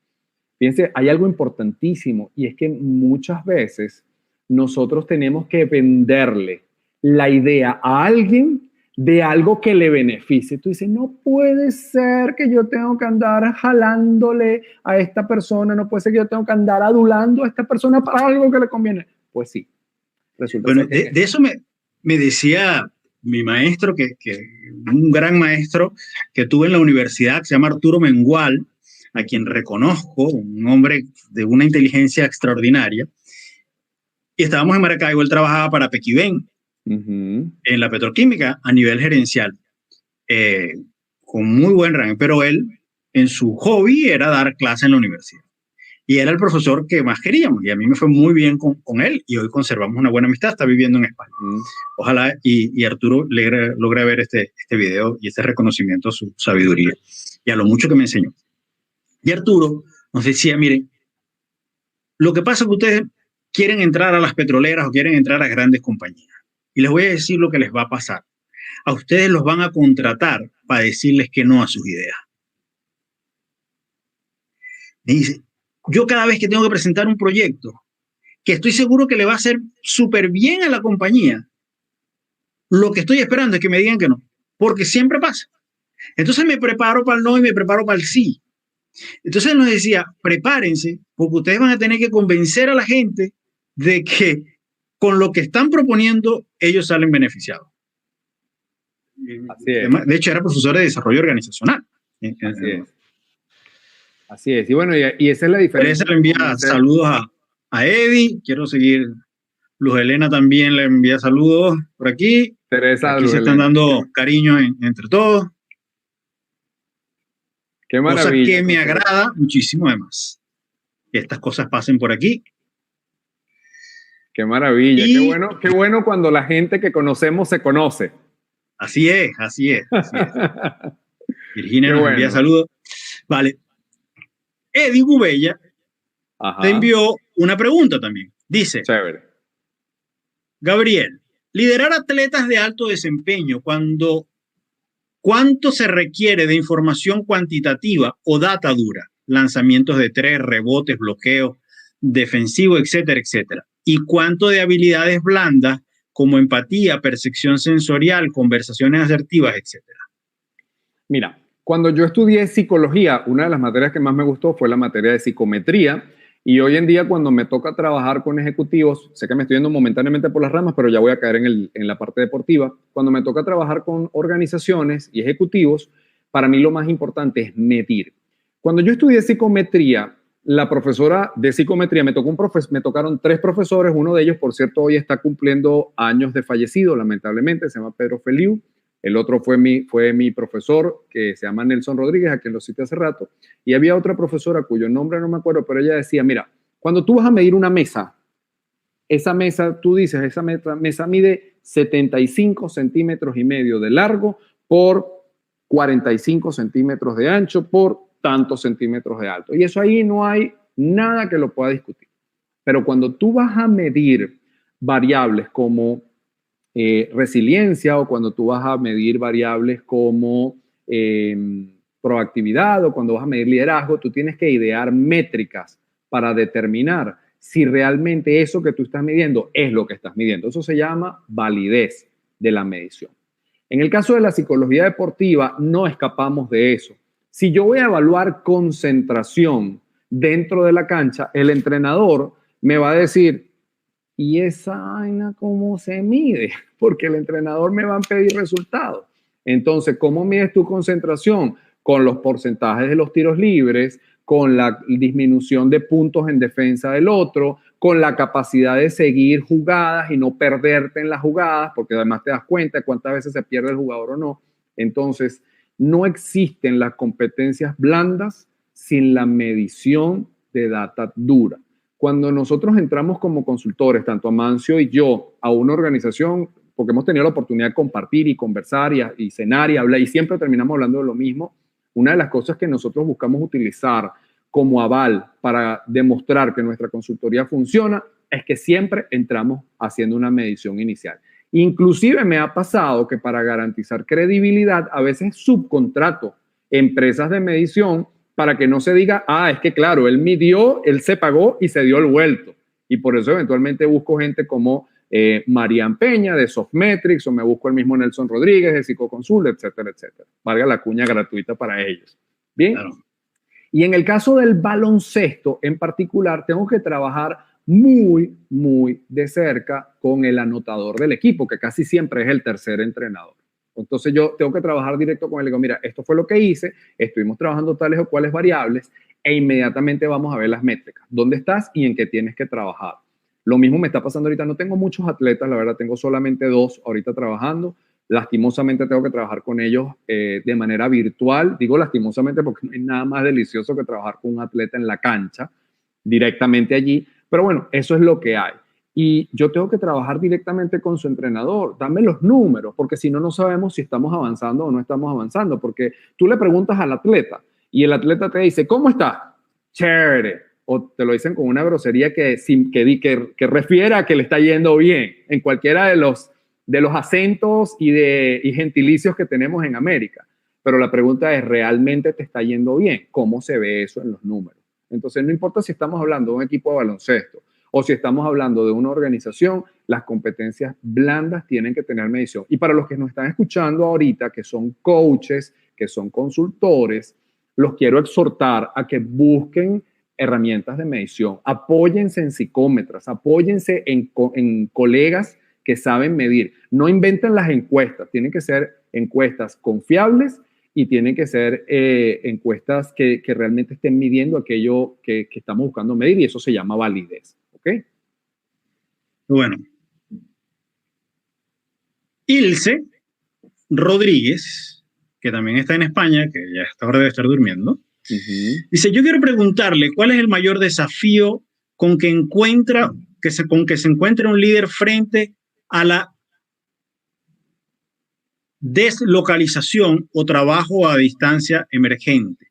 Fíjense, hay algo importantísimo y es que muchas veces nosotros tenemos que venderle la idea a alguien de algo que le beneficie. Tú dices, no puede ser que yo tengo que andar jalándole a esta persona, no puede ser que yo tengo que andar adulando a esta persona para algo que le conviene. Pues sí. Resulta bueno, de eso me decía mi maestro, que un gran maestro que tuve en la universidad, que se llama Arturo Mengual. a quien reconozco, un hombre de una inteligencia extraordinaria, y estábamos en Maracaibo. Él trabajaba para Pequiven, en la petroquímica, a nivel gerencial, con muy buen rango, pero él, en su hobby, era dar clase en la universidad. Y era el profesor que más queríamos, y a mí me fue muy bien con él, y hoy conservamos una buena amistad. Está viviendo en España. Ojalá y Arturo logre ver este video y este reconocimiento a su sabiduría y a lo mucho que me enseñó. Y Arturo nos decía, miren, lo que pasa es que ustedes quieren entrar a las petroleras o quieren entrar a grandes compañías. Y les voy a decir lo que les va a pasar. A ustedes los van a contratar para decirles que no a sus ideas. Me dice, yo cada vez que tengo que presentar un proyecto que estoy seguro que le va a hacer súper bien a la compañía, lo que estoy esperando es que me digan que no, porque siempre pasa. Entonces me preparo para el no y me preparo para el sí. Entonces nos decía, prepárense, porque ustedes van a tener que convencer a la gente de que con lo que están proponiendo ellos salen beneficiados. Así es. De hecho, era profesor de desarrollo organizacional. Así es. Así es. Y bueno, y esa es la diferencia. Teresa le envía saludos a Eddie. Quiero seguir. Luz Helena también le envía saludos por aquí. Teresa, aquí Luz se están Helena. dando cariño entre todos. Qué maravilla. Cosa que me agrada muchísimo, además. Que estas cosas pasen por aquí. Qué maravilla. Qué bueno cuando la gente que conocemos se conoce. Así es. Virginia nos envía saludos. Vale. Eddie Gubella te envió una pregunta también. Dice, chévere. Gabriel, liderar atletas de alto desempeño, ¿cuánto se requiere de información cuantitativa o data dura? Lanzamientos de 3, rebotes, bloqueos, defensivo, etcétera, etcétera. ¿Y cuánto de habilidades blandas como empatía, percepción sensorial, conversaciones asertivas, etcétera? Mira, cuando yo estudié psicología, una de las materias que más me gustó fue la materia de psicometría. Y hoy en día, cuando me toca trabajar con ejecutivos, sé que me estoy yendo momentáneamente por las ramas, pero ya voy a caer en la parte deportiva. Cuando me toca trabajar con organizaciones y ejecutivos, para mí lo más importante es medir. Cuando yo estudié psicometría, la profesora de psicometría, me tocaron 3 profesores. Uno de ellos, por cierto, hoy está cumpliendo años de fallecido, lamentablemente, se llama Pedro Feliu. El otro fue mi profesor, que se llama Nelson Rodríguez, a quien lo cité hace rato. Y había otra profesora cuyo nombre no me acuerdo, pero ella decía, mira, cuando tú vas a medir una mesa, esa mesa, tú dices, esa mesa mide 75 centímetros y medio de largo por 45 centímetros de ancho por tantos centímetros de alto. Y eso ahí no hay nada que lo pueda discutir. Pero cuando tú vas a medir variables como resiliencia, o cuando tú vas a medir variables como proactividad, o cuando vas a medir liderazgo, tú tienes que idear métricas para determinar si realmente eso que tú estás midiendo es lo que estás midiendo. Eso se llama validez de la medición. En el caso de la psicología deportiva, no escapamos de eso. Si yo voy a evaluar concentración dentro de la cancha, el entrenador me va a decir, ¿y esa vaina cómo se mide? Porque el entrenador me va a pedir resultados. Entonces, ¿cómo mides tu concentración? Con los porcentajes de los tiros libres, con la disminución de puntos en defensa del otro, con la capacidad de seguir jugadas y no perderte en las jugadas, porque además te das cuenta de cuántas veces se pierde el jugador o no. Entonces, no existen las competencias blandas sin la medición de data dura. Cuando nosotros entramos como consultores, tanto Amancio y yo, a una organización, porque hemos tenido la oportunidad de compartir y conversar y cenar y hablar, y siempre terminamos hablando de lo mismo, una de las cosas que nosotros buscamos utilizar como aval para demostrar que nuestra consultoría funciona es que siempre entramos haciendo una medición inicial. Inclusive me ha pasado que para garantizar credibilidad, a veces subcontrato empresas de medición para que no se diga, es que claro, él midió, él se pagó y se dio el vuelto. Y por eso eventualmente busco gente como Marian Peña de Softmetrics, o me busco el mismo Nelson Rodríguez de Psicoconsult, etcétera, etcétera. Valga la cuña gratuita para ellos. Bien. Claro. Y en el caso del baloncesto en particular, tengo que trabajar muy, muy de cerca con el anotador del equipo, que casi siempre es el tercer entrenador. Entonces yo tengo que trabajar directo con él. Le digo, mira, esto fue lo que hice, estuvimos trabajando tales o cuales variables e inmediatamente vamos a ver las métricas. ¿Dónde estás y en qué tienes que trabajar? Lo mismo me está pasando ahorita. No tengo muchos atletas, la verdad, tengo solamente 2 ahorita trabajando. Lastimosamente tengo que trabajar con ellos de manera virtual. Digo lastimosamente porque no hay nada más delicioso que trabajar con un atleta en la cancha, directamente allí. Pero bueno, eso es lo que hay. Y yo tengo que trabajar directamente con su entrenador. Dame los números, porque si no, no sabemos si estamos avanzando o no estamos avanzando. Porque tú le preguntas al atleta y el atleta te dice, ¿cómo estás? Chévere. O te lo dicen con una grosería que refiere a que le está yendo bien en cualquiera de los acentos y gentilicios que tenemos en América. Pero la pregunta es, ¿realmente te está yendo bien? ¿Cómo se ve eso en los números? Entonces, no importa si estamos hablando de un equipo de baloncesto o si estamos hablando de una organización, las competencias blandas tienen que tener medición. Y para los que nos están escuchando ahorita, que son coaches, que son consultores, los quiero exhortar a que busquen herramientas de medición. Apóyense en psicómetras, apóyense en colegas que saben medir. No inventen las encuestas, tienen que ser encuestas confiables y tienen que ser encuestas que realmente estén midiendo aquello que estamos buscando medir, y eso se llama validez. ¿Ok? Bueno. Ilse Rodríguez, que también está en España, que ya a esta hora debe estar durmiendo, dice, yo quiero preguntarle cuál es el mayor desafío con que se encuentra un líder frente a la deslocalización o trabajo a distancia emergente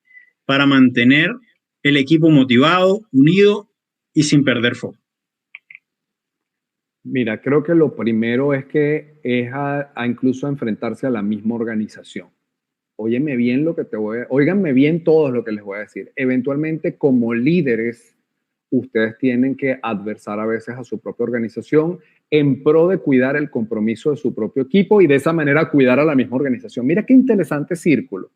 para mantener el equipo motivado, unido y sin perder foco. Mira, creo que lo primero es que es incluso enfrentarse a la misma organización. Óyeme bien óiganme bien todos lo que les voy a decir. Eventualmente, como líderes, ustedes tienen que adversar a veces a su propia organización en pro de cuidar el compromiso de su propio equipo y de esa manera cuidar a la misma organización. Mira qué interesante círculo.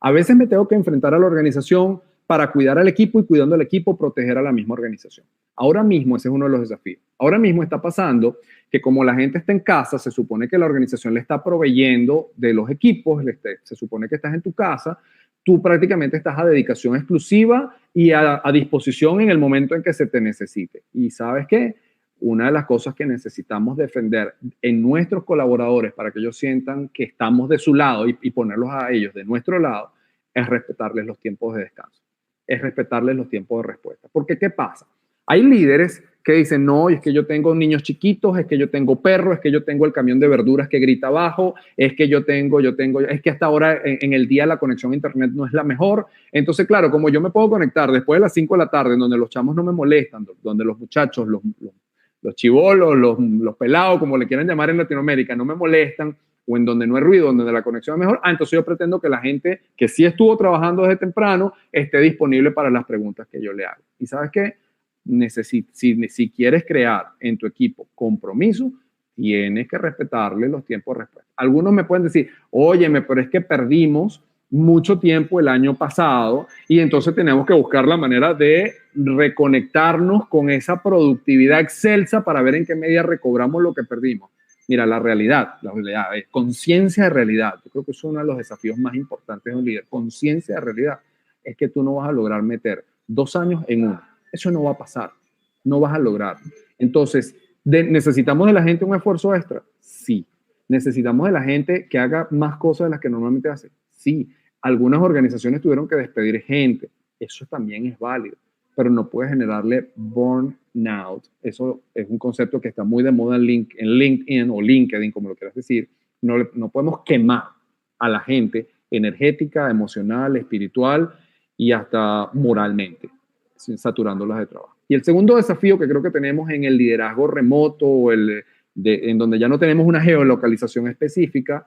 A veces me tengo que enfrentar a la organización para cuidar al equipo y cuidando al equipo, proteger a la misma organización. Ahora mismo ese es uno de los desafíos. Ahora mismo está pasando que como la gente está en casa, se supone que la organización le está proveyendo de los equipos, se supone que estás en tu casa, tú prácticamente estás a dedicación exclusiva y a disposición en el momento en que se te necesite. Y ¿sabes qué? Una de las cosas que necesitamos defender en nuestros colaboradores para que ellos sientan que estamos de su lado y ponerlos a ellos de nuestro lado es respetarles los tiempos de descanso, es respetarles los tiempos de respuesta. Porque ¿qué pasa? Hay líderes que dicen, no, es que yo tengo niños chiquitos, es que yo tengo perros, es que yo tengo el camión de verduras que grita abajo, es que es que hasta ahora en el día la conexión a internet no es la mejor. Entonces, claro, como yo me puedo conectar después de las 5 de la tarde, en donde los chamos no me molestan, donde los muchachos, los chibolos, los pelados, como le quieran llamar en Latinoamérica, no me molestan, o en donde no hay ruido, donde la conexión es mejor, entonces yo pretendo que la gente que sí estuvo trabajando desde temprano esté disponible para las preguntas que yo le hago. ¿Y sabes qué? Si quieres crear en tu equipo compromiso, tienes que respetarle los tiempos de respuesta. Algunos me pueden decir, óyeme, pero es que perdimos mucho tiempo el año pasado y entonces tenemos que buscar la manera de reconectarnos con esa productividad excelsa para ver en qué medida recobramos lo que perdimos. Mira, la realidad es conciencia de realidad. Yo creo que es uno de los desafíos más importantes de un líder. Conciencia de realidad es que tú no vas a lograr meter 2 años en uno. Eso no va a pasar, no vas a lograr. Entonces, ¿necesitamos de la gente un esfuerzo extra? Sí. ¿Necesitamos de la gente que haga más cosas de las que normalmente hace? Sí. Algunas organizaciones tuvieron que despedir gente. Eso también es válido, pero no puedes generarle burnout. Eso es un concepto que está muy de moda en LinkedIn o LinkedIn, como lo quieras decir. No podemos quemar a la gente energética, emocional, espiritual y hasta moralmente, saturándolas de trabajo. Y el segundo desafío que creo que tenemos en el liderazgo remoto, en donde ya no tenemos una geolocalización específica,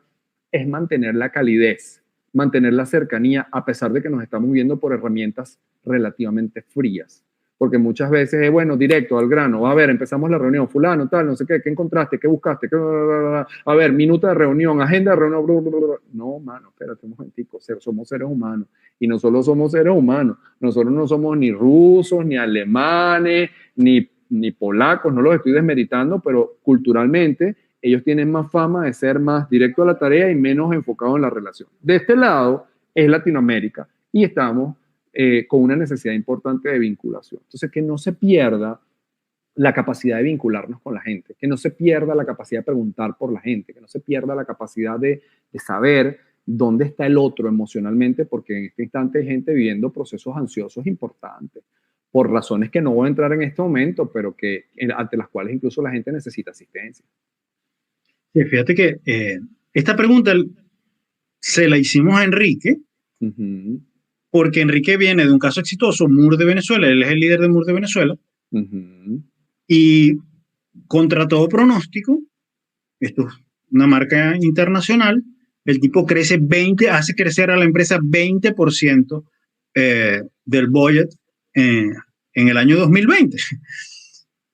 es mantener la calidez, mantener la cercanía, a pesar de que nos estamos viendo por herramientas relativamente frías. Porque muchas veces es, bueno, directo, al grano. A ver, empezamos la reunión, fulano, tal, no sé qué encontraste, qué buscaste, a ver, minuto de reunión, agenda de reunión, No, mano, espérate un momentico, somos seres humanos. Y no solo somos seres humanos, nosotros no somos ni rusos, ni alemanes, ni polacos, no los estoy desmeritando, pero culturalmente ellos tienen más fama de ser más directo a la tarea y menos enfocado en la relación. De este lado es Latinoamérica y estamos con una necesidad importante de vinculación. Entonces, que no se pierda la capacidad de vincularnos con la gente, que no se pierda la capacidad de preguntar por la gente, que no se pierda la capacidad de saber dónde está el otro emocionalmente, porque en este instante hay gente viviendo procesos ansiosos importantes, por razones que no voy a entrar en este momento, pero que ante las cuales incluso la gente necesita asistencia. Sí, fíjate que esta pregunta se la hicimos a Enrique, porque Enrique viene de un caso exitoso, MUR de Venezuela, él es el líder de MUR de Venezuela, y contra todo pronóstico, esto es una marca internacional, el tipo hace crecer a la empresa 20% del budget en el año 2020.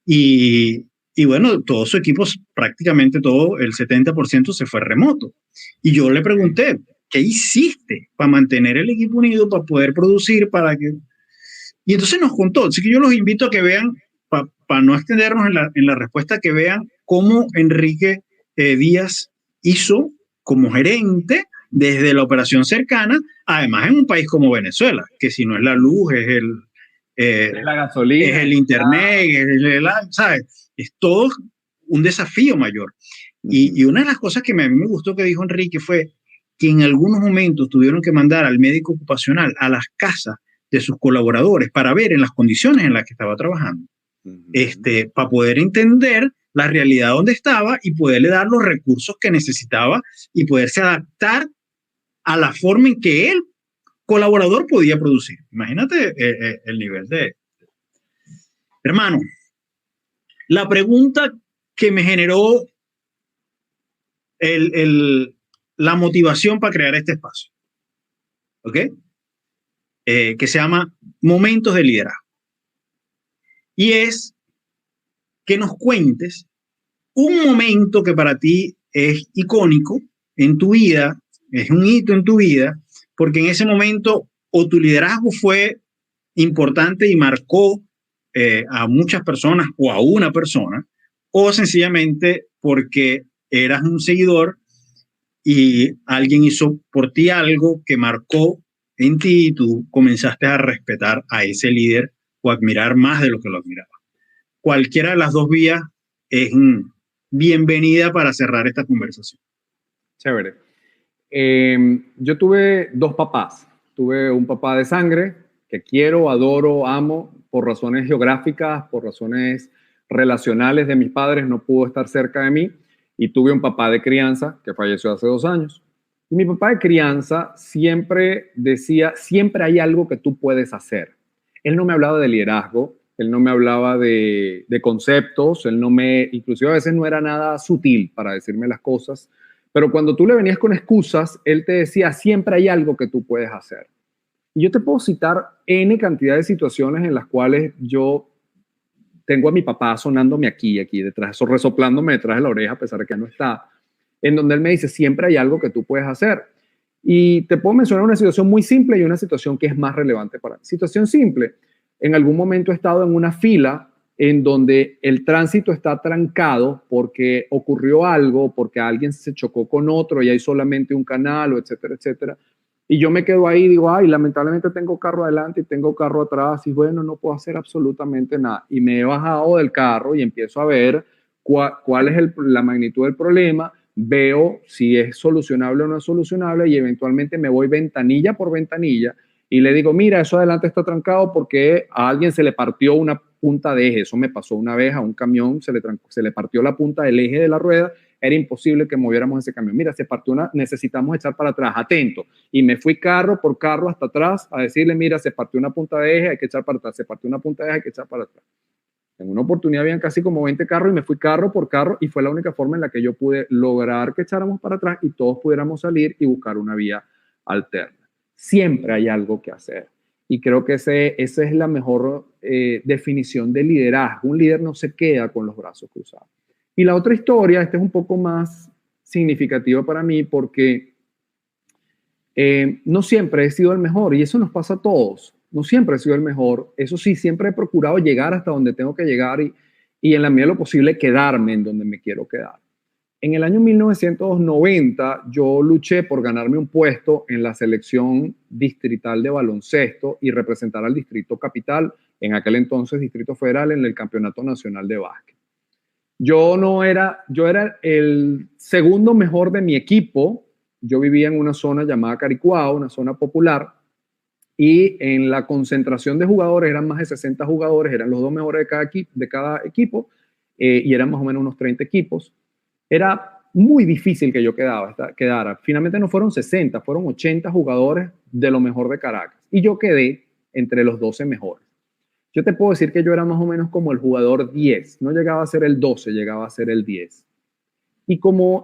Y bueno, todo su equipo, prácticamente todo, el 70% se fue remoto. Y yo le pregunté, ¿qué hiciste para mantener el equipo unido, para poder producir, para que...? Y entonces nos contó. Así que yo los invito a que vean, para no extendernos en la respuesta, que vean cómo Enrique Díaz hizo como gerente desde la operación cercana, además en un país como Venezuela, que si no es la luz, es la gasolina, es el internet, ¿sabes? Es todo un desafío mayor. Y una de las cosas que a mí me gustó que dijo Enrique fue que en algunos momentos tuvieron que mandar al médico ocupacional a las casas de sus colaboradores para ver en las condiciones en las que estaba trabajando, para poder entender la realidad donde estaba y poderle dar los recursos que necesitaba y poderse adaptar a la forma en que el colaborador podía producir. Imagínate el nivel de... Hermano, la pregunta que me generó la motivación para crear este espacio, ¿ok? Que se llama Momentos de Liderazgo. Y es que nos cuentes un momento que para ti es icónico en tu vida, es un hito en tu vida, porque en ese momento o tu liderazgo fue importante y marcó a muchas personas o a una persona, o sencillamente porque eras un seguidor y alguien hizo por ti algo que marcó en ti y tú comenzaste a respetar a ese líder o admirar más de lo que lo admiraba. Cualquiera de las dos vías es bienvenida para cerrar esta conversación. Chévere. Yo tuve dos papás. Tuve un papá de sangre que quiero, adoro, amo, por razones geográficas, por razones relacionales de mis padres, no pudo estar cerca de mí. Y tuve un papá de crianza que falleció hace 2 años. Y mi papá de crianza siempre decía, siempre hay algo que tú puedes hacer. Él no me hablaba de liderazgo, él no me hablaba de conceptos, inclusive a veces no era nada sutil para decirme las cosas, pero cuando tú le venías con excusas, él te decía, siempre hay algo que tú puedes hacer. Y yo te puedo citar N cantidad de situaciones en las cuales yo tengo a mi papá sonándome aquí detrás, resoplándome detrás de la oreja, a pesar de que no está, en donde él me dice, siempre hay algo que tú puedes hacer. Y te puedo mencionar una situación muy simple y una situación que es más relevante para mí. Situación simple, en algún momento he estado en una fila en donde el tránsito está trancado porque ocurrió algo, porque alguien se chocó con otro y hay solamente un canal, etcétera, etcétera. Y yo me quedo ahí y digo, ay, lamentablemente tengo carro adelante y tengo carro atrás y bueno, no puedo hacer absolutamente nada. Y me he bajado del carro y empiezo a ver cuál es la magnitud del problema, veo si es solucionable o no es solucionable y eventualmente me voy ventanilla por ventanilla y le digo, mira, eso adelante está trancado porque a alguien se le partió una punta de eje. Eso me pasó una vez a un camión, se le partió la punta del eje de la rueda. Era imposible que moviéramos ese camión. Mira, se partió necesitamos echar para atrás, atento. Y me fui carro por carro hasta atrás a decirle, mira, se partió una punta de eje, hay que echar para atrás. Se partió una punta de eje, hay que echar para atrás. En una oportunidad habían casi como 20 carros y me fui carro por carro y fue la única forma en la que yo pude lograr que echáramos para atrás y todos pudiéramos salir y buscar una vía alterna. Siempre hay algo que hacer. Y creo que esa es la mejor definición de liderazgo. Un líder no se queda con los brazos cruzados. Y la otra historia, esta es un poco más significativa para mí porque no siempre he sido el mejor y eso nos pasa a todos. No siempre he sido el mejor. Eso sí, siempre he procurado llegar hasta donde tengo que llegar y en la medida de lo posible quedarme en donde me quiero quedar. En el año 1990 yo luché por ganarme un puesto en la selección distrital de baloncesto y representar al Distrito Capital, en aquel entonces Distrito Federal, en el Campeonato Nacional de Básquet. Yo era el segundo mejor de mi equipo. Yo vivía en una zona llamada Caricuao, una zona popular, y en la concentración de jugadores eran más de 60 jugadores, eran los dos mejores de cada equipo, y eran más o menos unos 30 equipos. Era muy difícil que yo quedara. Finalmente no fueron 60, fueron 80 jugadores de lo mejor de Caracas. Y yo quedé entre los 12 mejores. Yo te puedo decir que yo era más o menos como el jugador 10. No llegaba a ser el 12, llegaba a ser el 10. Y como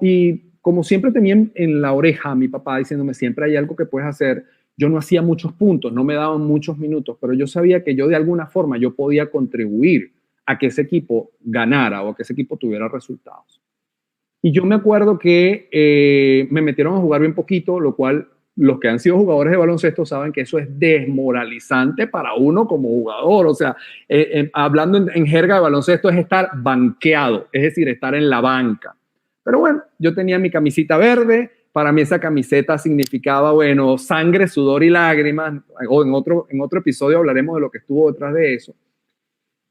siempre tenía en la oreja a mi papá diciéndome siempre hay algo que puedes hacer, yo no hacía muchos puntos, no me daban muchos minutos, pero yo sabía que yo de alguna forma yo podía contribuir a que ese equipo ganara o a que ese equipo tuviera resultados. Y yo me acuerdo que me metieron a jugar bien poquito, lo cual los que han sido jugadores de baloncesto saben que eso es desmoralizante para uno como jugador. O sea, hablando en jerga de baloncesto es estar banqueado, es decir, estar en la banca. Pero bueno, yo tenía mi camisita verde, para mí esa camiseta significaba, bueno, sangre, sudor y lágrimas, o en otro episodio hablaremos de lo que estuvo detrás de eso.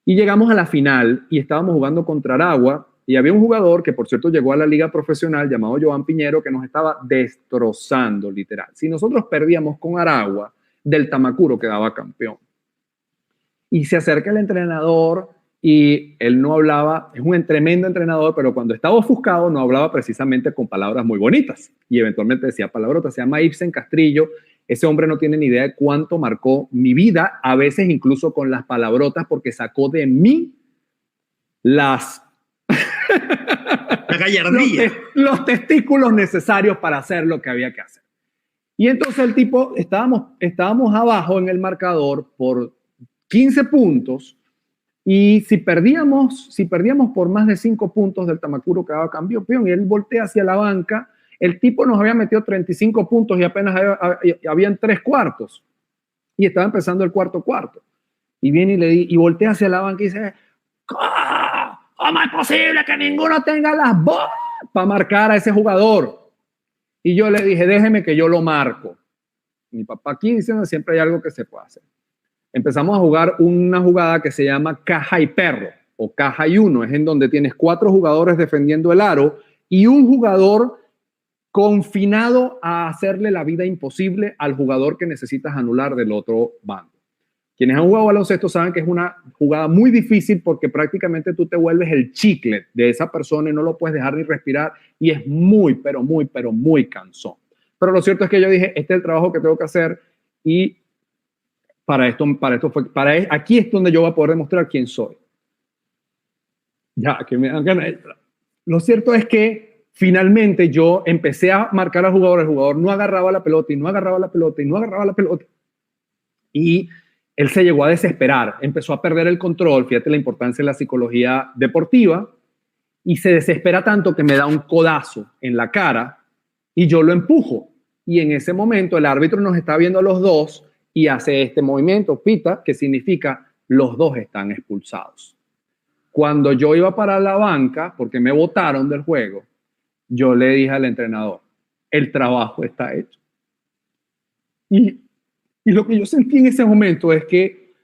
Y llegamos a la final y estábamos jugando contra Aragua y había un jugador que, por cierto, llegó a la liga profesional llamado Joan Piñero que nos estaba destrozando, literal. Si nosotros perdíamos con Aragua, del Tamacuro quedaba campeón. Y se acerca el entrenador y él no hablaba, es un tremendo entrenador, pero cuando estaba ofuscado no hablaba precisamente con palabras muy bonitas y eventualmente decía palabrotas. Se llama Ibsen Castrillo. Ese hombre no tiene ni idea de cuánto marcó mi vida, a veces incluso con las palabrotas, porque sacó de mí la gallardía, los testículos necesarios para hacer lo que había que hacer. Y entonces el tipo, estábamos abajo en el marcador por 15 puntos y si perdíamos por más de 5 puntos del Tamacuro quedaba campeón y él voltea hacia la banca. El tipo nos había metido 35 puntos y apenas habían 3 cuartos. Y estaba empezando el cuarto. Y viene y voltea hacia la banca y dice, ¿cómo es posible que ninguno tenga las bolas para marcar a ese jugador? Y yo le dije, déjeme que yo lo marco. Mi papá aquí diciendo siempre hay algo que se puede hacer. Empezamos a jugar una jugada que se llama caja y perro o caja y uno. Es en donde tienes 4 jugadores defendiendo el aro y un jugador confinado a hacerle la vida imposible al jugador que necesitas anular del otro bando. Quienes han jugado baloncesto saben que es una jugada muy difícil porque prácticamente tú te vuelves el chicle de esa persona y no lo puedes dejar ni respirar y es muy cansón. Pero lo cierto es que yo dije, este es el trabajo que tengo que hacer y aquí es donde yo voy a poder demostrar quién soy. Lo cierto es que finalmente yo empecé a marcar al jugador, el jugador no agarraba la pelota y no agarraba la pelota y no agarraba la pelota. Y él se llegó a desesperar, empezó a perder el control, fíjate la importancia de la psicología deportiva, y se desespera tanto que me da un codazo en la cara y yo lo empujo. Y en ese momento el árbitro nos está viendo a los dos y hace este movimiento, pita, que significa los dos están expulsados. Cuando yo iba para la banca, porque me botaron del juego, yo le dije al entrenador, el trabajo está hecho. Y lo que yo sentí en ese momento es que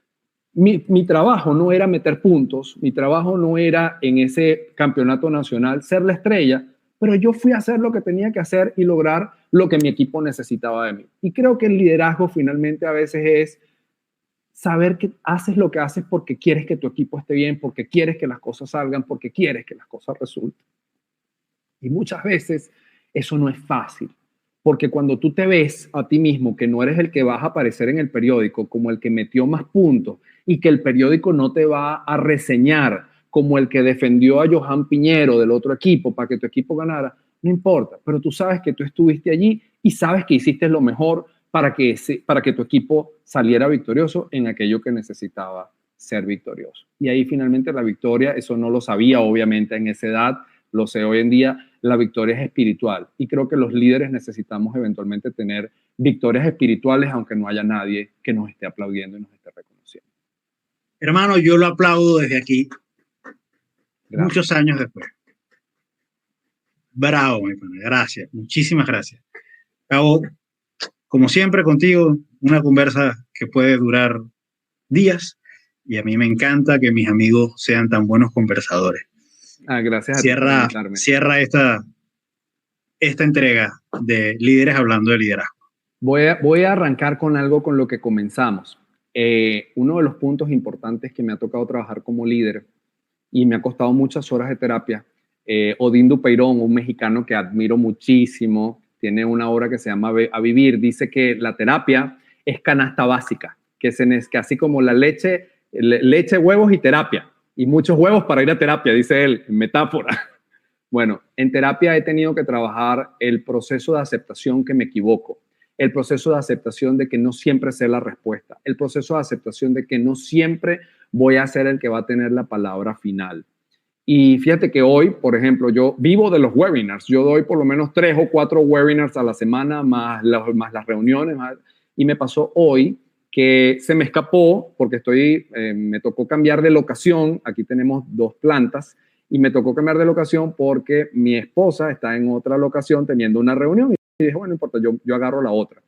mi trabajo no era meter puntos, mi trabajo no era en ese campeonato nacional ser la estrella, pero yo fui a hacer lo que tenía que hacer y lograr lo que mi equipo necesitaba de mí. Y creo que el liderazgo finalmente a veces es saber que haces lo que haces porque quieres que tu equipo esté bien, porque quieres que las cosas salgan, porque quieres que las cosas resulten. Y muchas veces eso no es fácil, porque cuando tú te ves a ti mismo que no eres el que vas a aparecer en el periódico como el que metió más puntos y que el periódico no te va a reseñar como el que defendió a Joan Piñero del otro equipo para que tu equipo ganara, no importa, pero tú sabes que tú estuviste allí y sabes que hiciste lo mejor para que tu equipo saliera victorioso en aquello que necesitaba ser victorioso. Y ahí finalmente la victoria, eso no lo sabía obviamente en esa edad, lo sé hoy en día, la victoria es espiritual. Y creo que los líderes necesitamos eventualmente tener victorias espirituales, aunque no haya nadie que nos esté aplaudiendo y nos esté reconociendo. Hermano, yo lo aplaudo desde aquí, gracias. Muchos años después. Bravo, mi pana. Gracias. Muchísimas gracias. Gabo, como siempre contigo, una conversa que puede durar días y a mí me encanta que mis amigos sean tan buenos conversadores. Gracias a ti por invitarme. Cierra esta entrega de Líderes Hablando de Liderazgo. Voy a arrancar con algo con lo que comenzamos. Uno de los puntos importantes que me ha tocado trabajar como líder y me ha costado muchas horas de terapia, Odín Dupeirón, un mexicano que admiro muchísimo, tiene una obra que se llama A Vivir, dice que la terapia es canasta básica, que así como la leche, huevos y terapia, y muchos huevos para ir a terapia, dice él, en metáfora. Bueno, en terapia he tenido que trabajar el proceso de aceptación que me equivoco, el proceso de aceptación de que no siempre sé la respuesta, el proceso de aceptación de que no siempre voy a ser el que va a tener la palabra final. Y fíjate que hoy, por ejemplo, yo vivo de los webinars. Yo doy por lo menos 3 o 4 webinars a la semana, más las reuniones. Y me pasó hoy que se me escapó porque me tocó cambiar de locación. Aquí tenemos 2 plantas y me tocó cambiar de locación porque mi esposa está en otra locación teniendo una reunión. Y dije, bueno, no importa, yo agarro la otra.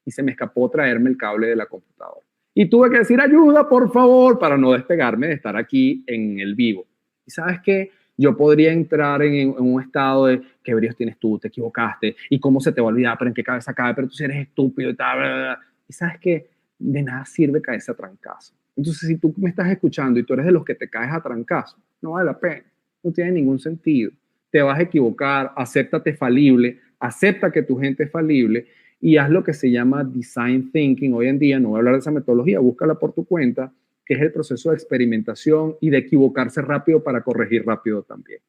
Y se me escapó traerme el cable de la computadora. Y tuve que decir ayuda, por favor, para no despegarme de estar aquí en el vivo. Y sabes que yo podría entrar en un estado de qué bríos tienes tú, te equivocaste, y cómo se te va a olvidar, pero en qué cabeza cabe, pero tú si eres estúpido y tal, bla, bla, bla. Y sabes que de nada sirve caerse a trancazo. Entonces, si tú me estás escuchando y tú eres de los que te caes a trancazo, no vale la pena, no tiene ningún sentido. Te vas a equivocar, acéptate falible, acepta que tu gente es falible y haz lo que se llama design thinking. Hoy en día, no voy a hablar de esa metodología, búscala por tu cuenta, que es el proceso de experimentación y de equivocarse rápido para corregir rápido también.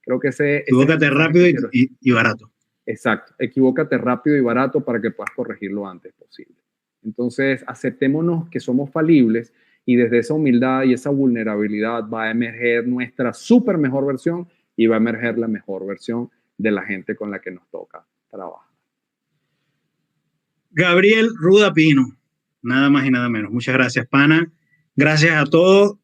Creo que equivócate rápido y barato. Exacto, equivócate rápido y barato para que puedas corregirlo lo antes posible. Entonces, aceptémonos que somos falibles y desde esa humildad y esa vulnerabilidad va a emerger nuestra súper mejor versión y va a emerger la mejor versión de la gente con la que nos toca trabajar. Gabriel Ruda Pino, nada más y nada menos. Muchas gracias, pana. Gracias a todos.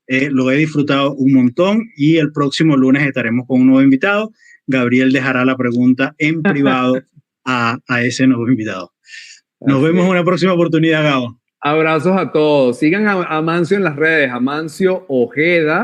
Lo he disfrutado un montón y el próximo lunes estaremos con un nuevo invitado. Gabriel dejará la pregunta en privado a ese nuevo invitado. Nos vemos en una próxima oportunidad, Gabo. Abrazos a todos. Sigan a Amancio en las redes, Amancio Ojeda.